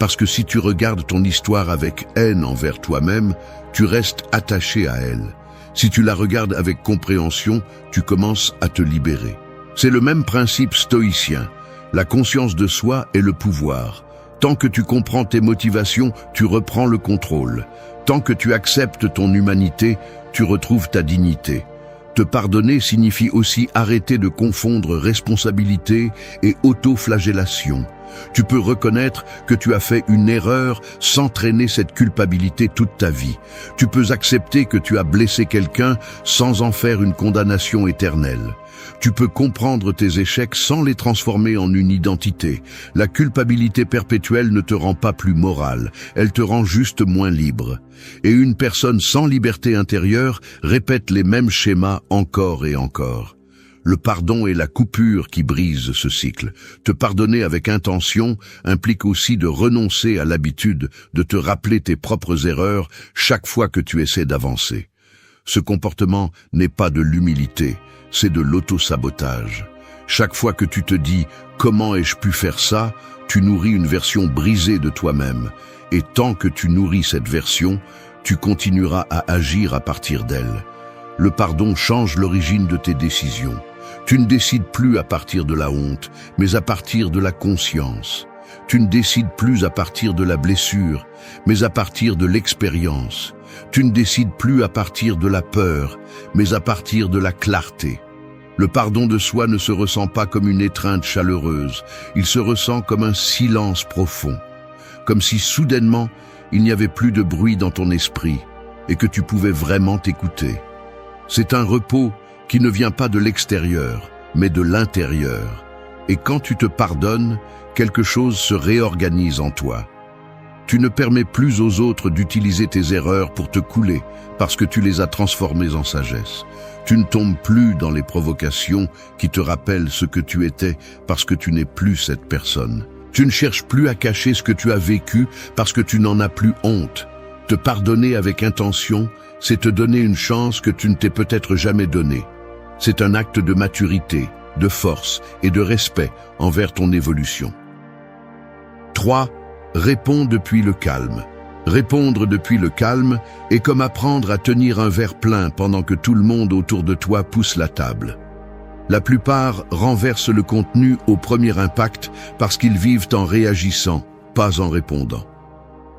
Parce que si tu regardes ton histoire avec haine envers toi-même, tu restes attaché à elle. Si tu la regardes avec compréhension, tu commences à te libérer. C'est le même principe stoïcien. La conscience de soi est le pouvoir. Tant que tu comprends tes motivations, tu reprends le contrôle. Tant que tu acceptes ton humanité, tu retrouves ta dignité. Te pardonner signifie aussi arrêter de confondre responsabilité et auto-flagellation. Tu peux reconnaître que tu as fait une erreur sans traîner cette culpabilité toute ta vie. Tu peux accepter que tu as blessé quelqu'un sans en faire une condamnation éternelle. Tu peux comprendre tes échecs sans les transformer en une identité. La culpabilité perpétuelle ne te rend pas plus morale, elle te rend juste moins libre. Et une personne sans liberté intérieure répète les mêmes schémas encore et encore. Le pardon est la coupure qui brise ce cycle. Te pardonner avec intention implique aussi de renoncer à l'habitude de te rappeler tes propres erreurs chaque fois que tu essaies d'avancer. Ce comportement n'est pas de l'humilité, c'est de l'auto-sabotage. Chaque fois que tu te dis « Comment ai-je pu faire ça ?», tu nourris une version brisée de toi-même. Et tant que tu nourris cette version, tu continueras à agir à partir d'elle. Le pardon change l'origine de tes décisions. Tu ne décides plus à partir de la honte, mais à partir de la conscience. Tu ne décides plus à partir de la blessure, mais à partir de l'expérience. Tu ne décides plus à partir de la peur, mais à partir de la clarté. Le pardon de soi ne se ressent pas comme une étreinte chaleureuse, il se ressent comme un silence profond, comme si soudainement il n'y avait plus de bruit dans ton esprit et que tu pouvais vraiment t'écouter. C'est un repos qui ne vient pas de l'extérieur, mais de l'intérieur. Et quand tu te pardonnes, quelque chose se réorganise en toi. Tu ne permets plus aux autres d'utiliser tes erreurs pour te couler, parce que tu les as transformées en sagesse. Tu ne tombes plus dans les provocations qui te rappellent ce que tu étais, parce que tu n'es plus cette personne. Tu ne cherches plus à cacher ce que tu as vécu, parce que tu n'en as plus honte. Te pardonner avec intention, c'est te donner une chance que tu ne t'es peut-être jamais donnée. C'est un acte de maturité, de force et de respect envers ton évolution. 3. Réponds depuis le calme. Répondre depuis le calme est comme apprendre à tenir un verre plein pendant que tout le monde autour de toi pousse la table. La plupart renversent le contenu au premier impact parce qu'ils vivent en réagissant, pas en répondant.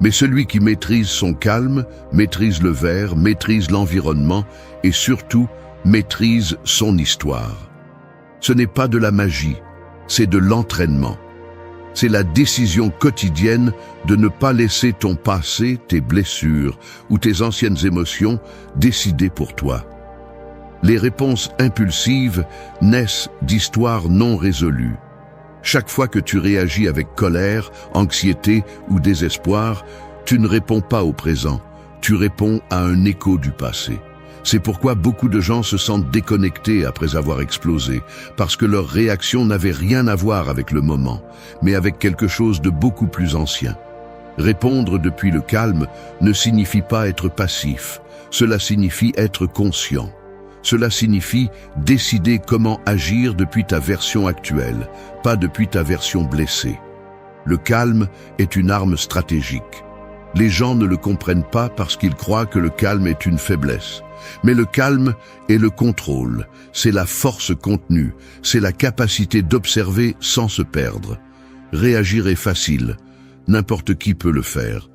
Mais celui qui maîtrise son calme, maîtrise le verre, maîtrise l'environnement et surtout maîtrise son histoire. Ce n'est pas de la magie, c'est de l'entraînement. C'est la décision quotidienne de ne pas laisser ton passé, tes blessures ou tes anciennes émotions décider pour toi. Les réponses impulsives naissent d'histoires non résolues. Chaque fois que tu réagis avec colère, anxiété ou désespoir, tu ne réponds pas au présent, tu réponds à un écho du passé. C'est pourquoi beaucoup de gens se sentent déconnectés après avoir explosé, parce que leur réaction n'avait rien à voir avec le moment, mais avec quelque chose de beaucoup plus ancien. Répondre depuis le calme ne signifie pas être passif, cela signifie être conscient. Cela signifie décider comment agir depuis ta version actuelle, pas depuis ta version blessée. Le calme est une arme stratégique. Les gens ne le comprennent pas parce qu'ils croient que le calme est une faiblesse. Mais le calme est le contrôle, c'est la force contenue, c'est la capacité d'observer sans se perdre. Réagir est facile, n'importe qui peut le faire.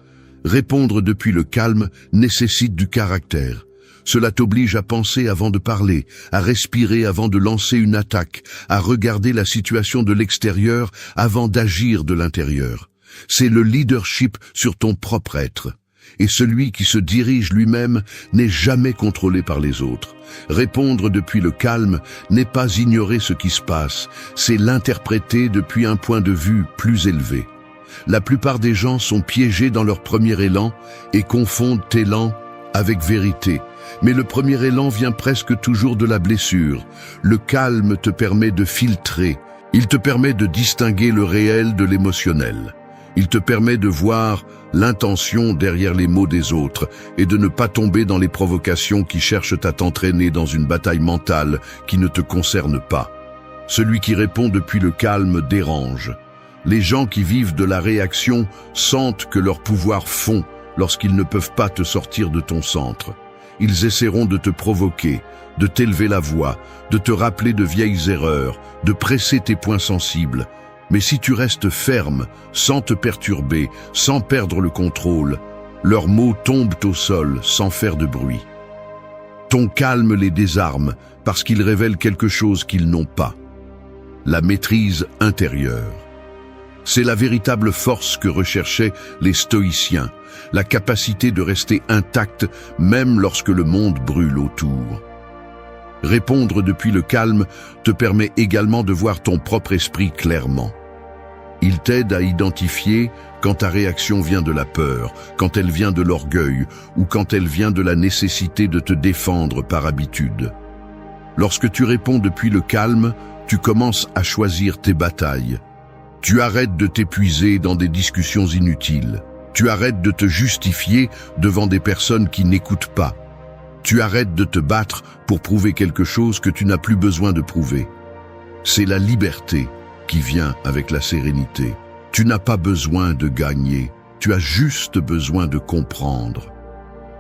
Répondre depuis le calme nécessite du caractère. Cela t'oblige à penser avant de parler, à respirer avant de lancer une attaque, à regarder la situation de l'extérieur avant d'agir de l'intérieur. C'est le leadership sur ton propre être. Et celui qui se dirige lui-même n'est jamais contrôlé par les autres. Répondre depuis le calme n'est pas ignorer ce qui se passe, c'est l'interpréter depuis un point de vue plus élevé. La plupart des gens sont piégés dans leur premier élan et confondent élan avec vérité. Mais le premier élan vient presque toujours de la blessure. Le calme te permet de filtrer, il te permet de distinguer le réel de l'émotionnel. Il te permet de voir l'intention derrière les mots des autres et de ne pas tomber dans les provocations qui cherchent à t'entraîner dans une bataille mentale qui ne te concerne pas. Celui qui répond depuis le calme dérange. Les gens qui vivent de la réaction sentent que leur pouvoir fond lorsqu'ils ne peuvent pas te sortir de ton centre. Ils essaieront de te provoquer, de t'élever la voix, de te rappeler de vieilles erreurs, de presser tes points sensibles. Mais si tu restes ferme, sans te perturber, sans perdre le contrôle, leurs mots tombent au sol sans faire de bruit. Ton calme les désarme parce qu'ils révèlent quelque chose qu'ils n'ont pas. La maîtrise intérieure. C'est la véritable force que recherchaient les stoïciens, la capacité de rester intact même lorsque le monde brûle autour. Répondre depuis le calme te permet également de voir ton propre esprit clairement. Il t'aide à identifier quand ta réaction vient de la peur, quand elle vient de l'orgueil ou quand elle vient de la nécessité de te défendre par habitude. Lorsque tu réponds depuis le calme, tu commences à choisir tes batailles. Tu arrêtes de t'épuiser dans des discussions inutiles. Tu arrêtes de te justifier devant des personnes qui n'écoutent pas. Tu arrêtes de te battre pour prouver quelque chose que tu n'as plus besoin de prouver. C'est la liberté qui vient avec la sérénité. Tu n'as pas besoin de gagner, tu as juste besoin de comprendre.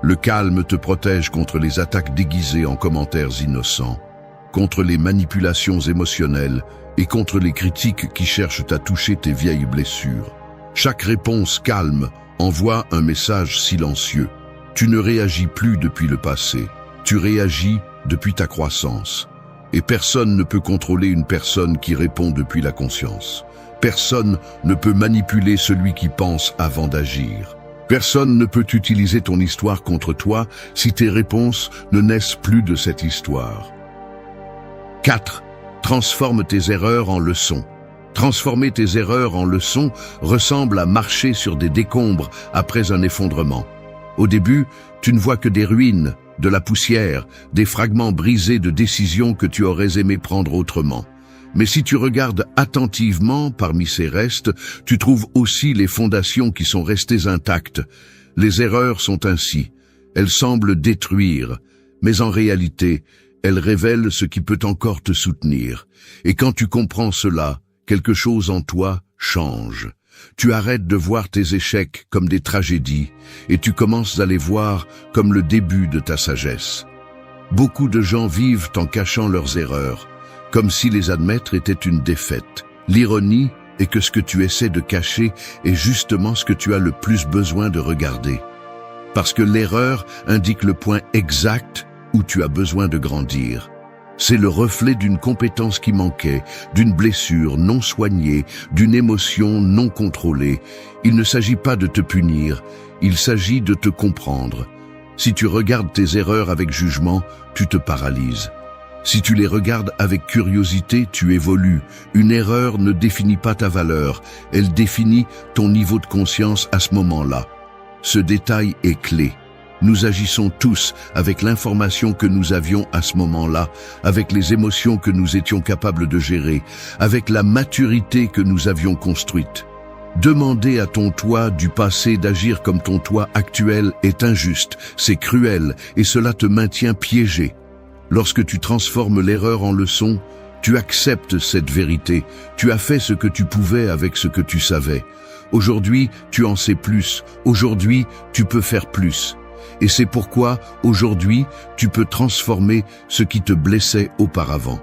Le calme te protège contre les attaques déguisées en commentaires innocents, contre les manipulations émotionnelles et contre les critiques qui cherchent à toucher tes vieilles blessures. Chaque réponse calme envoie un message silencieux. Tu ne réagis plus depuis le passé, tu réagis depuis ta croissance. Et personne ne peut contrôler une personne qui répond depuis la conscience. Personne ne peut manipuler celui qui pense avant d'agir. Personne ne peut utiliser ton histoire contre toi si tes réponses ne naissent plus de cette histoire. 4. Transforme tes erreurs en leçons. Transformer tes erreurs en leçons ressemble à marcher sur des décombres après un effondrement. Au début, tu ne vois que des ruines, de la poussière, des fragments brisés de décisions que tu aurais aimé prendre autrement. Mais si tu regardes attentivement parmi ces restes, tu trouves aussi les fondations qui sont restées intactes. Les erreurs sont ainsi. Elles semblent détruire, mais en réalité, elles révèlent ce qui peut encore te soutenir. Et quand tu comprends cela, quelque chose en toi change. Tu arrêtes de voir tes échecs comme des tragédies et tu commences à les voir comme le début de ta sagesse. Beaucoup de gens vivent en cachant leurs erreurs, comme si les admettre était une défaite. L'ironie est que ce que tu essaies de cacher est justement ce que tu as le plus besoin de regarder. Parce que l'erreur indique le point exact où tu as besoin de grandir. C'est le reflet d'une compétence qui manquait, d'une blessure non soignée, d'une émotion non contrôlée. Il ne s'agit pas de te punir, il s'agit de te comprendre. Si tu regardes tes erreurs avec jugement, tu te paralyses. Si tu les regardes avec curiosité, tu évolues. Une erreur ne définit pas ta valeur, elle définit ton niveau de conscience à ce moment-là. Ce détail est clé. Nous agissons tous avec l'information que nous avions à ce moment-là, avec les émotions que nous étions capables de gérer, avec la maturité que nous avions construite. Demander à ton toi du passé d'agir comme ton toi actuel est injuste, c'est cruel et cela te maintient piégé. Lorsque tu transformes l'erreur en leçon, tu acceptes cette vérité, tu as fait ce que tu pouvais avec ce que tu savais. Aujourd'hui, tu en sais plus, aujourd'hui, tu peux faire plus. Et c'est pourquoi, aujourd'hui, tu peux transformer ce qui te blessait auparavant.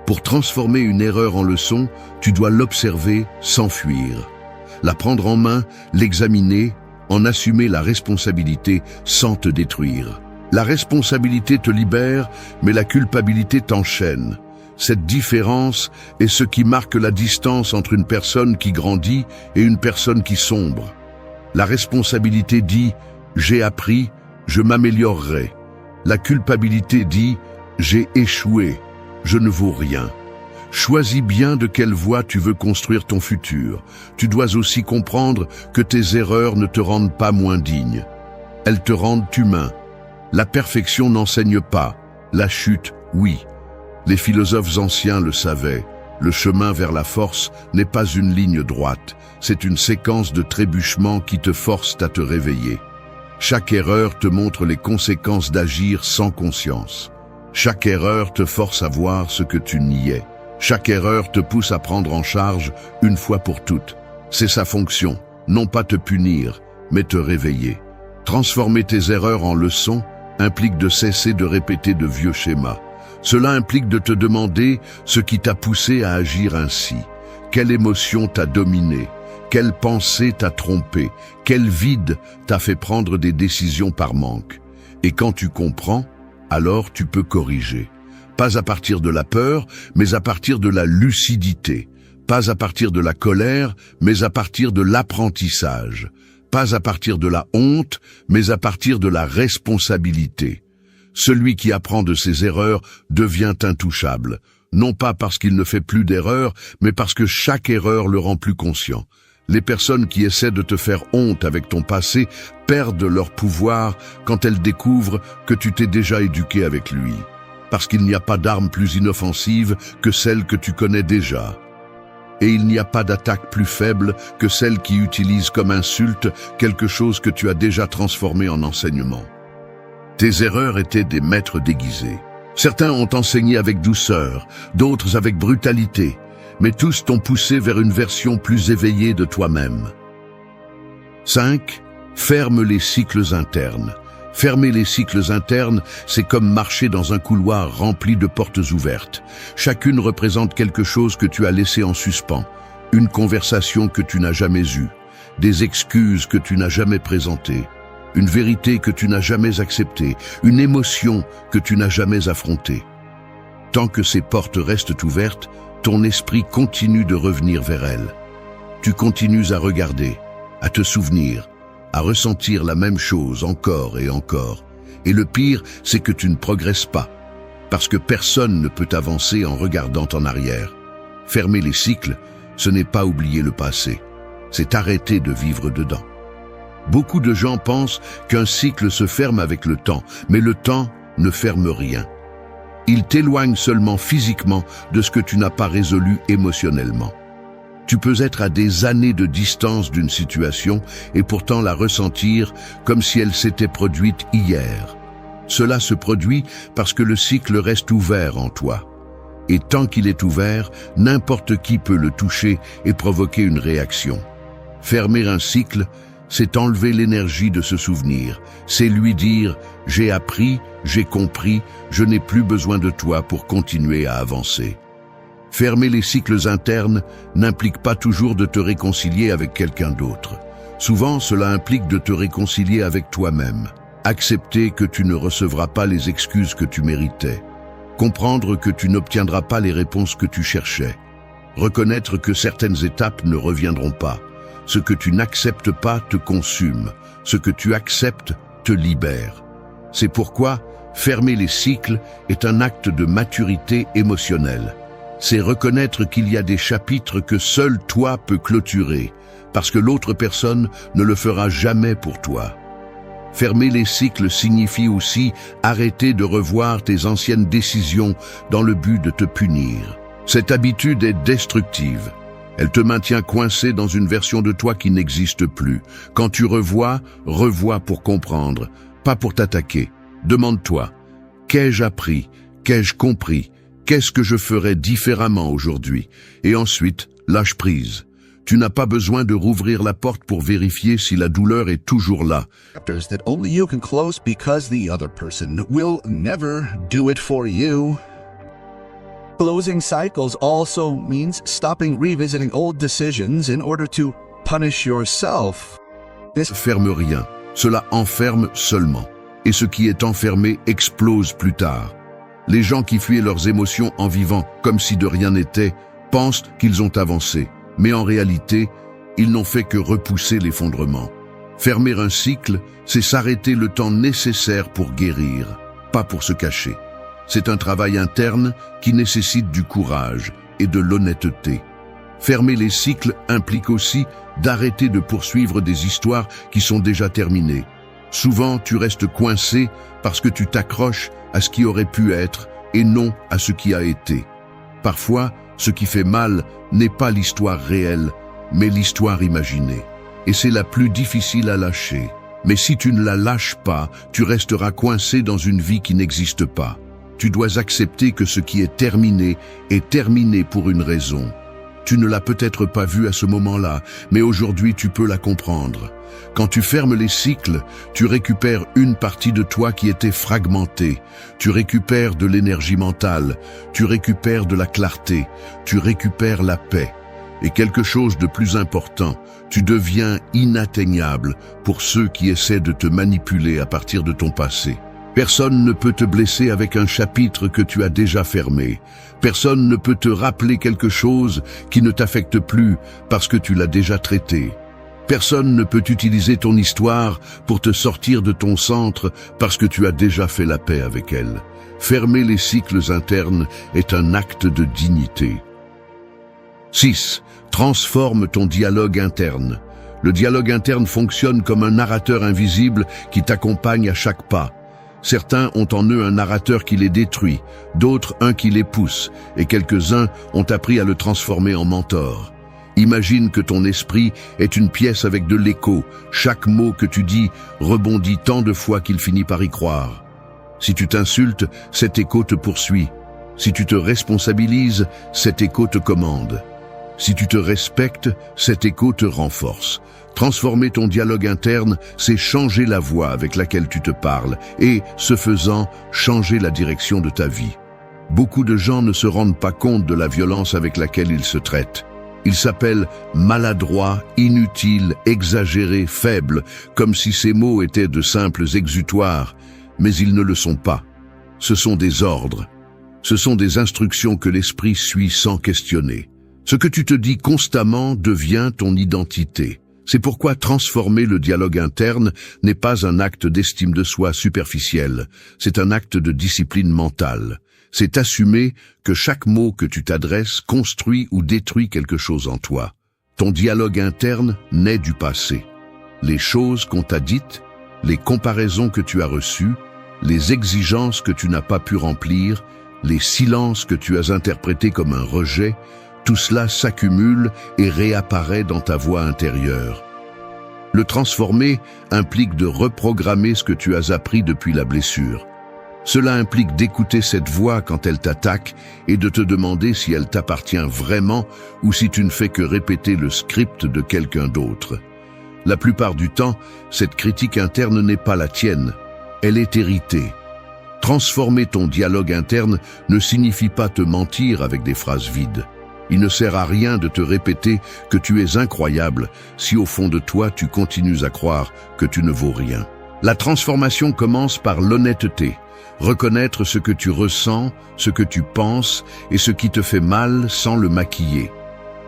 Pour transformer une erreur en leçon, tu dois l'observer sans fuir. La prendre en main, l'examiner, en assumer la responsabilité sans te détruire. La responsabilité te libère, mais la culpabilité t'enchaîne. Cette différence est ce qui marque la distance entre une personne qui grandit et une personne qui sombre. La responsabilité dit « j'ai appris », je m'améliorerai. La culpabilité dit « j'ai échoué, je ne vaux rien ». Choisis bien de quelle voie tu veux construire ton futur. Tu dois aussi comprendre que tes erreurs ne te rendent pas moins digne. Elles te rendent humain. La perfection n'enseigne pas, la chute, oui. Les philosophes anciens le savaient. Le chemin vers la force n'est pas une ligne droite, c'est une séquence de trébuchements qui te forcent à te réveiller. Chaque erreur te montre les conséquences d'agir sans conscience. Chaque erreur te force à voir ce que tu niais. Chaque erreur te pousse à prendre en charge une fois pour toutes. C'est sa fonction, non pas te punir, mais te réveiller. Transformer tes erreurs en leçons, implique de cesser de répéter de vieux schémas. Cela implique de te demander ce qui t'a poussé à agir ainsi. Quelle émotion t'a dominé? Quelle pensée t'a trompé? Quel vide t'a fait prendre des décisions par manque? Et quand tu comprends, alors tu peux corriger. Pas à partir de la peur, mais à partir de la lucidité. Pas à partir de la colère, mais à partir de l'apprentissage. Pas à partir de la honte, mais à partir de la responsabilité. Celui qui apprend de ses erreurs devient intouchable, non pas parce qu'il ne fait plus d'erreurs, mais parce que chaque erreur le rend plus conscient. Les personnes qui essaient de te faire honte avec ton passé perdent leur pouvoir quand elles découvrent que tu t'es déjà éduqué avec lui. Parce qu'il n'y a pas d'arme plus inoffensive que celle que tu connais déjà. Et il n'y a pas d'attaque plus faible que celle qui utilise comme insulte quelque chose que tu as déjà transformé en enseignement. Tes erreurs étaient des maîtres déguisés. Certains ont enseigné avec douceur, d'autres avec brutalité, mais tous t'ont poussé vers une version plus éveillée de toi-même. 5. Ferme les cycles internes. Fermer les cycles internes, c'est comme marcher dans un couloir rempli de portes ouvertes. Chacune représente quelque chose que tu as laissé en suspens, une conversation que tu n'as jamais eue, des excuses que tu n'as jamais présentées, une vérité que tu n'as jamais acceptée, une émotion que tu n'as jamais affrontée. Tant que ces portes restent ouvertes, ton esprit continue de revenir vers elles. Tu continues à regarder, à te souvenir, à ressentir la même chose encore et encore. Et le pire, c'est que tu ne progresses pas, parce que personne ne peut avancer en regardant en arrière. Fermer les cycles, ce n'est pas oublier le passé, c'est arrêter de vivre dedans. Beaucoup de gens pensent qu'un cycle se ferme avec le temps, mais le temps ne ferme rien. Il t'éloigne seulement physiquement de ce que tu n'as pas résolu émotionnellement. Tu peux être à des années de distance d'une situation et pourtant la ressentir comme si elle s'était produite hier. Cela se produit parce que le cycle reste ouvert en toi. Et tant qu'il est ouvert, n'importe qui peut le toucher et provoquer une réaction. Fermer un cycle, c'est enlever l'énergie de ce souvenir. C'est lui dire « j'ai appris, j'ai compris, je n'ai plus besoin de toi pour continuer à avancer ». Fermer les cycles internes n'implique pas toujours de te réconcilier avec quelqu'un d'autre. Souvent, cela implique de te réconcilier avec toi-même. Accepter que tu ne recevras pas les excuses que tu méritais. Comprendre que tu n'obtiendras pas les réponses que tu cherchais. Reconnaître que certaines étapes ne reviendront pas. Ce que tu n'acceptes pas te consume. Ce que tu acceptes te libère. C'est pourquoi fermer les cycles est un acte de maturité émotionnelle. C'est reconnaître qu'il y a des chapitres que seul toi peux clôturer, parce que l'autre personne ne le fera jamais pour toi. Fermer les cycles signifie aussi arrêter de revoir tes anciennes décisions dans le but de te punir. Cette habitude est destructive. Elle te maintient coincé dans une version de toi qui n'existe plus. Quand tu revois pour comprendre, pas pour t'attaquer. Demande-toi, qu'ai-je appris? Qu'ai-je compris? Qu'est-ce que je ferais différemment aujourd'hui? Et ensuite, lâche prise. Tu n'as pas besoin de rouvrir la porte pour vérifier si la douleur est toujours là. That only you can close because the other person will never do it for you. Closing cycles also means stopping revisiting old decisions in order to punish yourself. Ferme rien, cela enferme seulement. Et ce qui est enfermé explose plus tard. Les gens qui fuient leurs émotions en vivant comme si de rien n'était pensent qu'ils ont avancé, mais en réalité, ils n'ont fait que repousser l'effondrement. Fermer un cycle, c'est s'arrêter le temps nécessaire pour guérir, pas pour se cacher. C'est un travail interne qui nécessite du courage et de l'honnêteté. Fermer les cycles implique aussi d'arrêter de poursuivre des histoires qui sont déjà terminées. Souvent, tu restes coincé parce que tu t'accroches à ce qui aurait pu être et non à ce qui a été. Parfois, ce qui fait mal n'est pas l'histoire réelle, mais l'histoire imaginée. Et c'est la plus difficile à lâcher. Mais si tu ne la lâches pas, tu resteras coincé dans une vie qui n'existe pas. Tu dois accepter que ce qui est terminé pour une raison. Tu ne l'as peut-être pas vue à ce moment-là, mais aujourd'hui tu peux la comprendre. Quand tu fermes les cycles, tu récupères une partie de toi qui était fragmentée. Tu récupères de l'énergie mentale, tu récupères de la clarté, tu récupères la paix. Et quelque chose de plus important, tu deviens inatteignable pour ceux qui essaient de te manipuler à partir de ton passé. Personne ne peut te blesser avec un chapitre que tu as déjà fermé. Personne ne peut te rappeler quelque chose qui ne t'affecte plus parce que tu l'as déjà traité. Personne ne peut utiliser ton histoire pour te sortir de ton centre parce que tu as déjà fait la paix avec elle. Fermer les cycles internes est un acte de dignité. 6. Transforme ton dialogue interne. Le dialogue interne fonctionne comme un narrateur invisible qui t'accompagne à chaque pas. Certains ont en eux un narrateur qui les détruit, d'autres un qui les pousse, et quelques-uns ont appris à le transformer en mentor. Imagine que ton esprit est une pièce avec de l'écho. Chaque mot que tu dis rebondit tant de fois qu'il finit par y croire. Si tu t'insultes, cet écho te poursuit. Si tu te responsabilises, cet écho te commande. Si tu te respectes, cet écho te renforce. Transformer ton dialogue interne, c'est changer la voix avec laquelle tu te parles et, ce faisant, changer la direction de ta vie. Beaucoup de gens ne se rendent pas compte de la violence avec laquelle ils se traitent. Ils s'appellent maladroits, inutiles, exagérés, faibles, comme si ces mots étaient de simples exutoires, mais ils ne le sont pas. Ce sont des ordres. Ce sont des instructions que l'esprit suit sans questionner. Ce que tu te dis constamment devient ton identité. C'est pourquoi transformer le dialogue interne n'est pas un acte d'estime de soi superficiel, c'est un acte de discipline mentale. C'est assumer que chaque mot que tu t'adresses construit ou détruit quelque chose en toi. Ton dialogue interne naît du passé. Les choses qu'on t'a dites, les comparaisons que tu as reçues, les exigences que tu n'as pas pu remplir, les silences que tu as interprétés comme un rejet, tout cela s'accumule et réapparaît dans ta voix intérieure. Le transformer implique de reprogrammer ce que tu as appris depuis la blessure. Cela implique d'écouter cette voix quand elle t'attaque et de te demander si elle t'appartient vraiment ou si tu ne fais que répéter le script de quelqu'un d'autre. La plupart du temps, cette critique interne n'est pas la tienne, elle est héritée. Transformer ton dialogue interne ne signifie pas te mentir avec des phrases vides. Il ne sert à rien de te répéter que tu es incroyable si au fond de toi tu continues à croire que tu ne vaux rien. La transformation commence par l'honnêteté. Reconnaître ce que tu ressens, ce que tu penses et ce qui te fait mal sans le maquiller.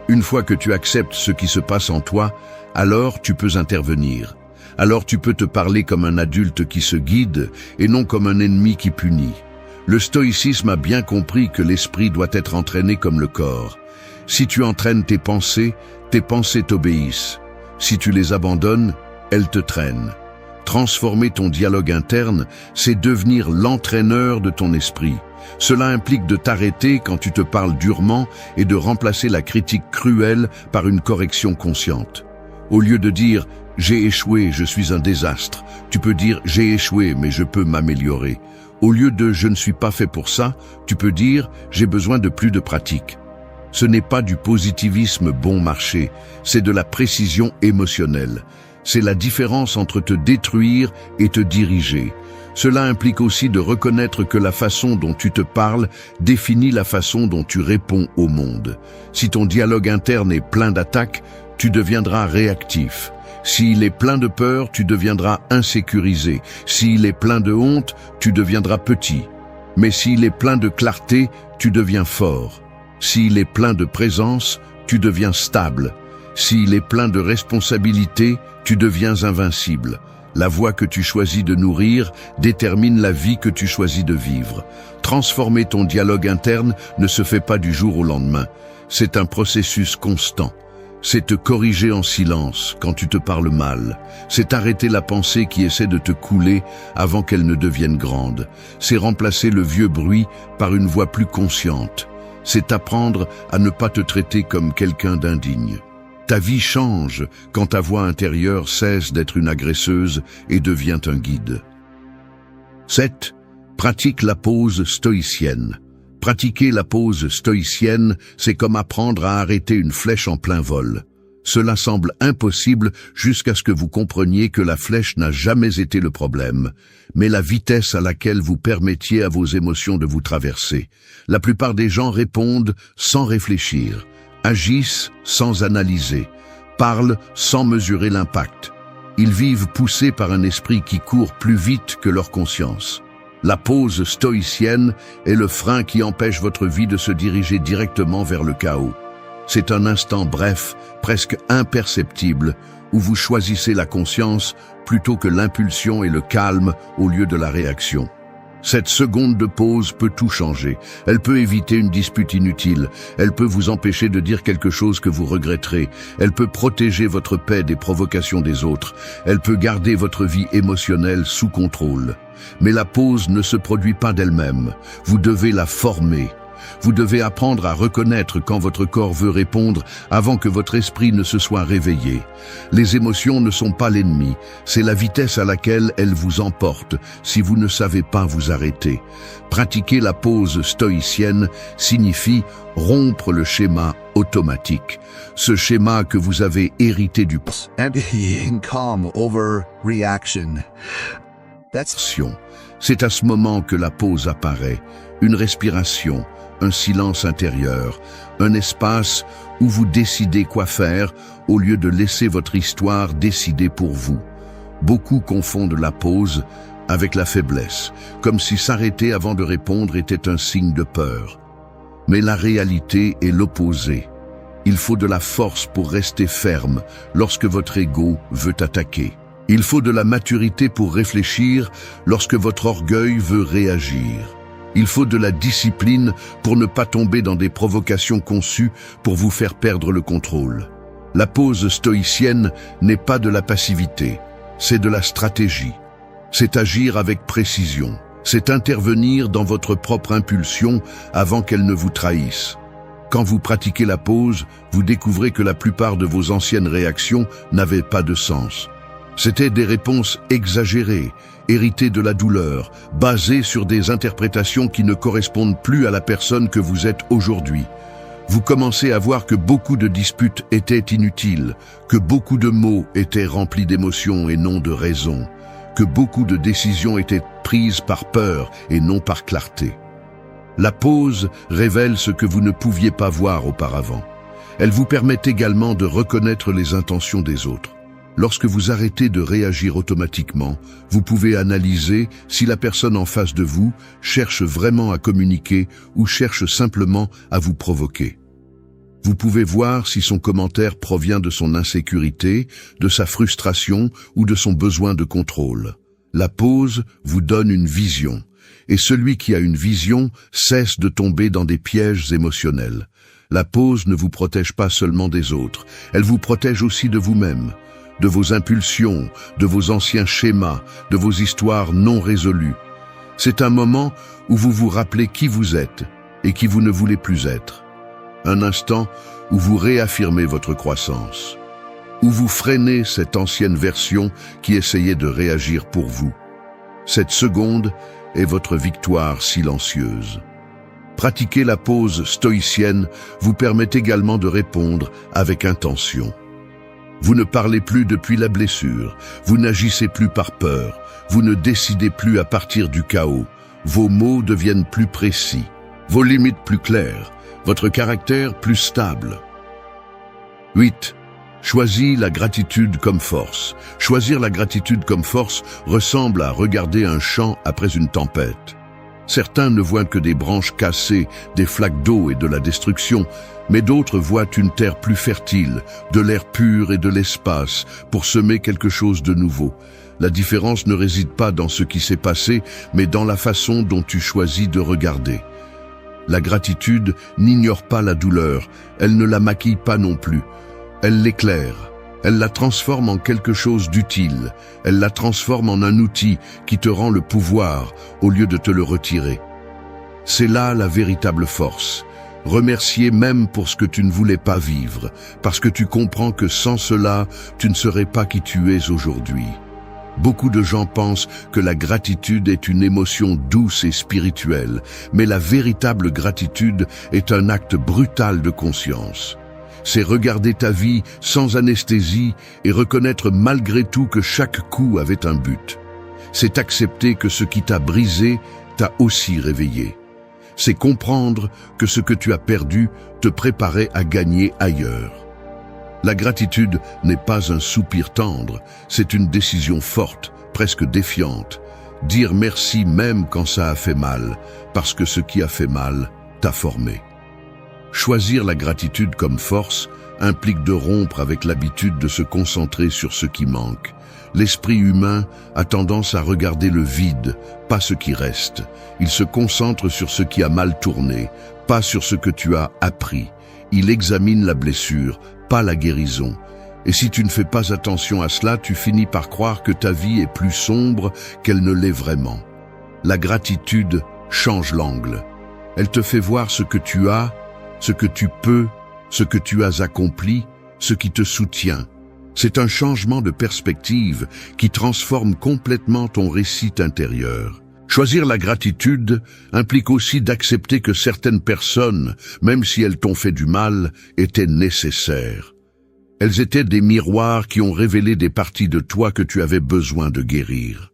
Une fois que tu acceptes ce qui se passe en toi, alors tu peux intervenir. Alors tu peux te parler comme un adulte qui se guide et non comme un ennemi qui punit. Le stoïcisme a bien compris que l'esprit doit être entraîné comme le corps. Si tu entraînes tes pensées t'obéissent. Si tu les abandonnes, elles te traînent. Transformer ton dialogue interne, c'est devenir l'entraîneur de ton esprit. Cela implique de t'arrêter quand tu te parles durement et de remplacer la critique cruelle par une correction consciente. Au lieu de dire « j'ai échoué, je suis un désastre », tu peux dire « j'ai échoué, mais je peux m'améliorer ». Au lieu de « je ne suis pas fait pour ça », tu peux dire « j'ai besoin de plus de pratique ». Ce n'est pas du positivisme bon marché, c'est de la précision émotionnelle. C'est la différence entre te détruire et te diriger. Cela implique aussi de reconnaître que la façon dont tu te parles définit la façon dont tu réponds au monde. Si ton dialogue interne est plein d'attaques, tu deviendras réactif. S'il est plein de peur, tu deviendras insécurisé. S'il est plein de honte, tu deviendras petit. Mais s'il est plein de clarté, tu deviens fort. S'il est plein de présence, tu deviens stable. S'il est plein de responsabilité, tu deviens invincible. La voie que tu choisis de nourrir détermine la vie que tu choisis de vivre. Transformer ton dialogue interne ne se fait pas du jour au lendemain. C'est un processus constant. C'est te corriger en silence quand tu te parles mal. C'est arrêter la pensée qui essaie de te couler avant qu'elle ne devienne grande. C'est remplacer le vieux bruit par une voix plus consciente. C'est apprendre à ne pas te traiter comme quelqu'un d'indigne. Ta vie change quand ta voix intérieure cesse d'être une agresseuse et devient un guide. 7. Pratique la pause stoïcienne. Pratiquer la pause stoïcienne, c'est comme apprendre à arrêter une flèche en plein vol. Cela semble impossible jusqu'à ce que vous compreniez que la flèche n'a jamais été le problème, mais la vitesse à laquelle vous permettiez à vos émotions de vous traverser. La plupart des gens répondent sans réfléchir, agissent sans analyser, parlent sans mesurer l'impact. Ils vivent poussés par un esprit qui court plus vite que leur conscience. La pause stoïcienne est le frein qui empêche votre vie de se diriger directement vers le chaos. C'est un instant bref, presque imperceptible, où vous choisissez la conscience plutôt que l'impulsion et le calme au lieu de la réaction. Cette seconde de pause peut tout changer. Elle peut éviter une dispute inutile. Elle peut vous empêcher de dire quelque chose que vous regretterez. Elle peut protéger votre paix des provocations des autres. Elle peut garder votre vie émotionnelle sous contrôle. Mais la pause ne se produit pas d'elle-même. Vous devez la former. Vous devez apprendre à reconnaître quand votre corps veut répondre avant que votre esprit ne se soit réveillé. Les émotions ne sont pas l'ennemi, c'est la vitesse à laquelle elles vous emportent si vous ne savez pas vous arrêter. Pratiquer la pause stoïcienne signifie rompre le schéma automatique, ce schéma que vous avez hérité du passé. And being calm over reaction. C'est à ce moment que la pause apparaît, une respiration, un silence intérieur, un espace où vous décidez quoi faire au lieu de laisser votre histoire décider pour vous. Beaucoup confondent la pause avec la faiblesse, comme si s'arrêter avant de répondre était un signe de peur. Mais la réalité est l'opposé. Il faut de la force pour rester ferme lorsque votre ego veut attaquer. Il faut de la maturité pour réfléchir lorsque votre orgueil veut réagir. Il faut de la discipline pour ne pas tomber dans des provocations conçues pour vous faire perdre le contrôle. La pause stoïcienne n'est pas de la passivité, c'est de la stratégie. C'est agir avec précision. C'est intervenir dans votre propre impulsion avant qu'elle ne vous trahisse. Quand vous pratiquez la pause, vous découvrez que la plupart de vos anciennes réactions n'avaient pas de sens. C'étaient des réponses exagérées, héritées de la douleur, basées sur des interprétations qui ne correspondent plus à la personne que vous êtes aujourd'hui. Vous commencez à voir que beaucoup de disputes étaient inutiles, que beaucoup de mots étaient remplis d'émotions et non de raison, que beaucoup de décisions étaient prises par peur et non par clarté. La pause révèle ce que vous ne pouviez pas voir auparavant. Elle vous permet également de reconnaître les intentions des autres. Lorsque vous arrêtez de réagir automatiquement, vous pouvez analyser si la personne en face de vous cherche vraiment à communiquer ou cherche simplement à vous provoquer. Vous pouvez voir si son commentaire provient de son insécurité, de sa frustration ou de son besoin de contrôle. La pause vous donne une vision, et celui qui a une vision cesse de tomber dans des pièges émotionnels. La pause ne vous protège pas seulement des autres, elle vous protège aussi de vous-même, de vos impulsions, de vos anciens schémas, de vos histoires non résolues. C'est un moment où vous vous rappelez qui vous êtes et qui vous ne voulez plus être. Un instant où vous réaffirmez votre croissance, où vous freinez cette ancienne version qui essayait de réagir pour vous. Cette seconde est votre victoire silencieuse. Pratiquer la pause stoïcienne vous permet également de répondre avec intention. Vous ne parlez plus depuis la blessure, vous n'agissez plus par peur, vous ne décidez plus à partir du chaos, vos mots deviennent plus précis, vos limites plus claires, votre caractère plus stable. 8. Choisis la gratitude comme force. Choisir la gratitude comme force ressemble à regarder un champ après une tempête. Certains ne voient que des branches cassées, des flaques d'eau et de la destruction, mais d'autres voient une terre plus fertile, de l'air pur et de l'espace pour semer quelque chose de nouveau. La différence ne réside pas dans ce qui s'est passé, mais dans la façon dont tu choisis de regarder. La gratitude n'ignore pas la douleur, elle ne la maquille pas non plus. Elle l'éclaire, elle la transforme en quelque chose d'utile, elle la transforme en un outil qui te rend le pouvoir au lieu de te le retirer. C'est là la véritable force. Remercier même pour ce que tu ne voulais pas vivre, parce que tu comprends que sans cela, tu ne serais pas qui tu es aujourd'hui. Beaucoup de gens pensent que la gratitude est une émotion douce et spirituelle, mais la véritable gratitude est un acte brutal de conscience. C'est regarder ta vie sans anesthésie et reconnaître malgré tout que chaque coup avait un but. C'est accepter que ce qui t'a brisé t'a aussi réveillé. C'est comprendre que ce que tu as perdu te préparait à gagner ailleurs. La gratitude n'est pas un soupir tendre, c'est une décision forte, presque défiante. Dire merci même quand ça a fait mal, parce que ce qui a fait mal t'a formé. Choisir la gratitude comme force implique de rompre avec l'habitude de se concentrer sur ce qui manque. L'esprit humain a tendance à regarder le vide, pas ce qui reste. Il se concentre sur ce qui a mal tourné, pas sur ce que tu as appris. Il examine la blessure, pas la guérison. Et si tu ne fais pas attention à cela, tu finis par croire que ta vie est plus sombre qu'elle ne l'est vraiment. La gratitude change l'angle. Elle te fait voir ce que tu as, ce que tu peux, ce que tu as accompli, ce qui te soutient. C'est un changement de perspective qui transforme complètement ton récit intérieur. Choisir la gratitude implique aussi d'accepter que certaines personnes, même si elles t'ont fait du mal, étaient nécessaires. Elles étaient des miroirs qui ont révélé des parties de toi que tu avais besoin de guérir.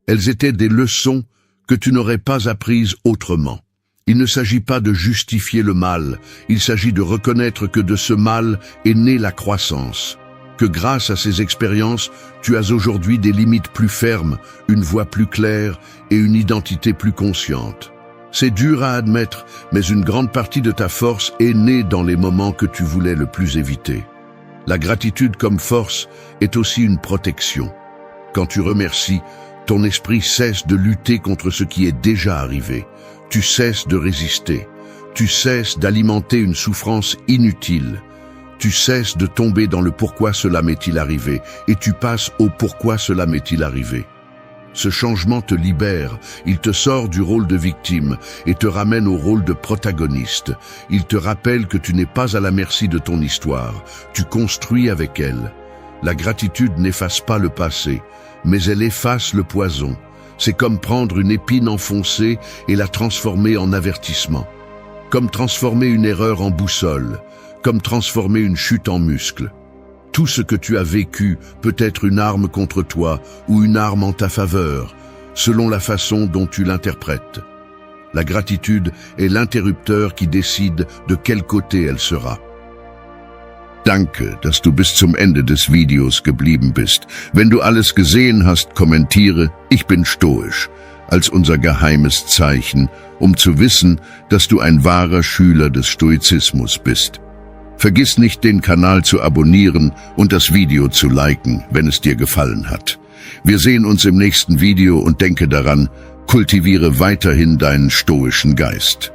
Elles étaient des leçons que tu n'aurais pas apprises autrement. Il ne s'agit pas de justifier le mal, il s'agit de reconnaître que de ce mal est née la croissance. Que grâce à ces expériences, tu as aujourd'hui des limites plus fermes, une voix plus claire et une identité plus consciente. C'est dur à admettre, mais une grande partie de ta force est née dans les moments que tu voulais le plus éviter. La gratitude comme force est aussi une protection. Quand tu remercies, ton esprit cesse de lutter contre ce qui est déjà arrivé. Tu cesses de résister. Tu cesses d'alimenter une souffrance inutile. Tu cesses de tomber dans le pourquoi cela m'est-il arrivé et tu passes au pourquoi cela m'est-il arrivé. Ce changement te libère, il te sort du rôle de victime et te ramène au rôle de protagoniste. Il te rappelle que tu n'es pas à la merci de ton histoire, tu construis avec elle. La gratitude n'efface pas le passé, mais elle efface le poison. C'est comme prendre une épine enfoncée et la transformer en avertissement. Comme transformer une erreur en boussole. Comme transformer une chute en muscle. Tout ce que tu as vécu peut être une arme contre toi ou une arme en ta faveur, selon la façon dont tu l'interprètes. La gratitude est l'interrupteur qui décide de quel côté elle sera. Danke, dass du bis zum Ende des Videos geblieben bist. Wenn du alles gesehen hast, kommentiere, ich bin stoisch, als unser geheimes Zeichen, zu wissen, dass du ein wahrer Schüler des Stoizismus bist. Vergiss nicht, den Kanal zu abonnieren und das Video zu liken, wenn es dir gefallen hat. Wir sehen uns im nächsten Video und denke daran, kultiviere weiterhin deinen stoischen Geist.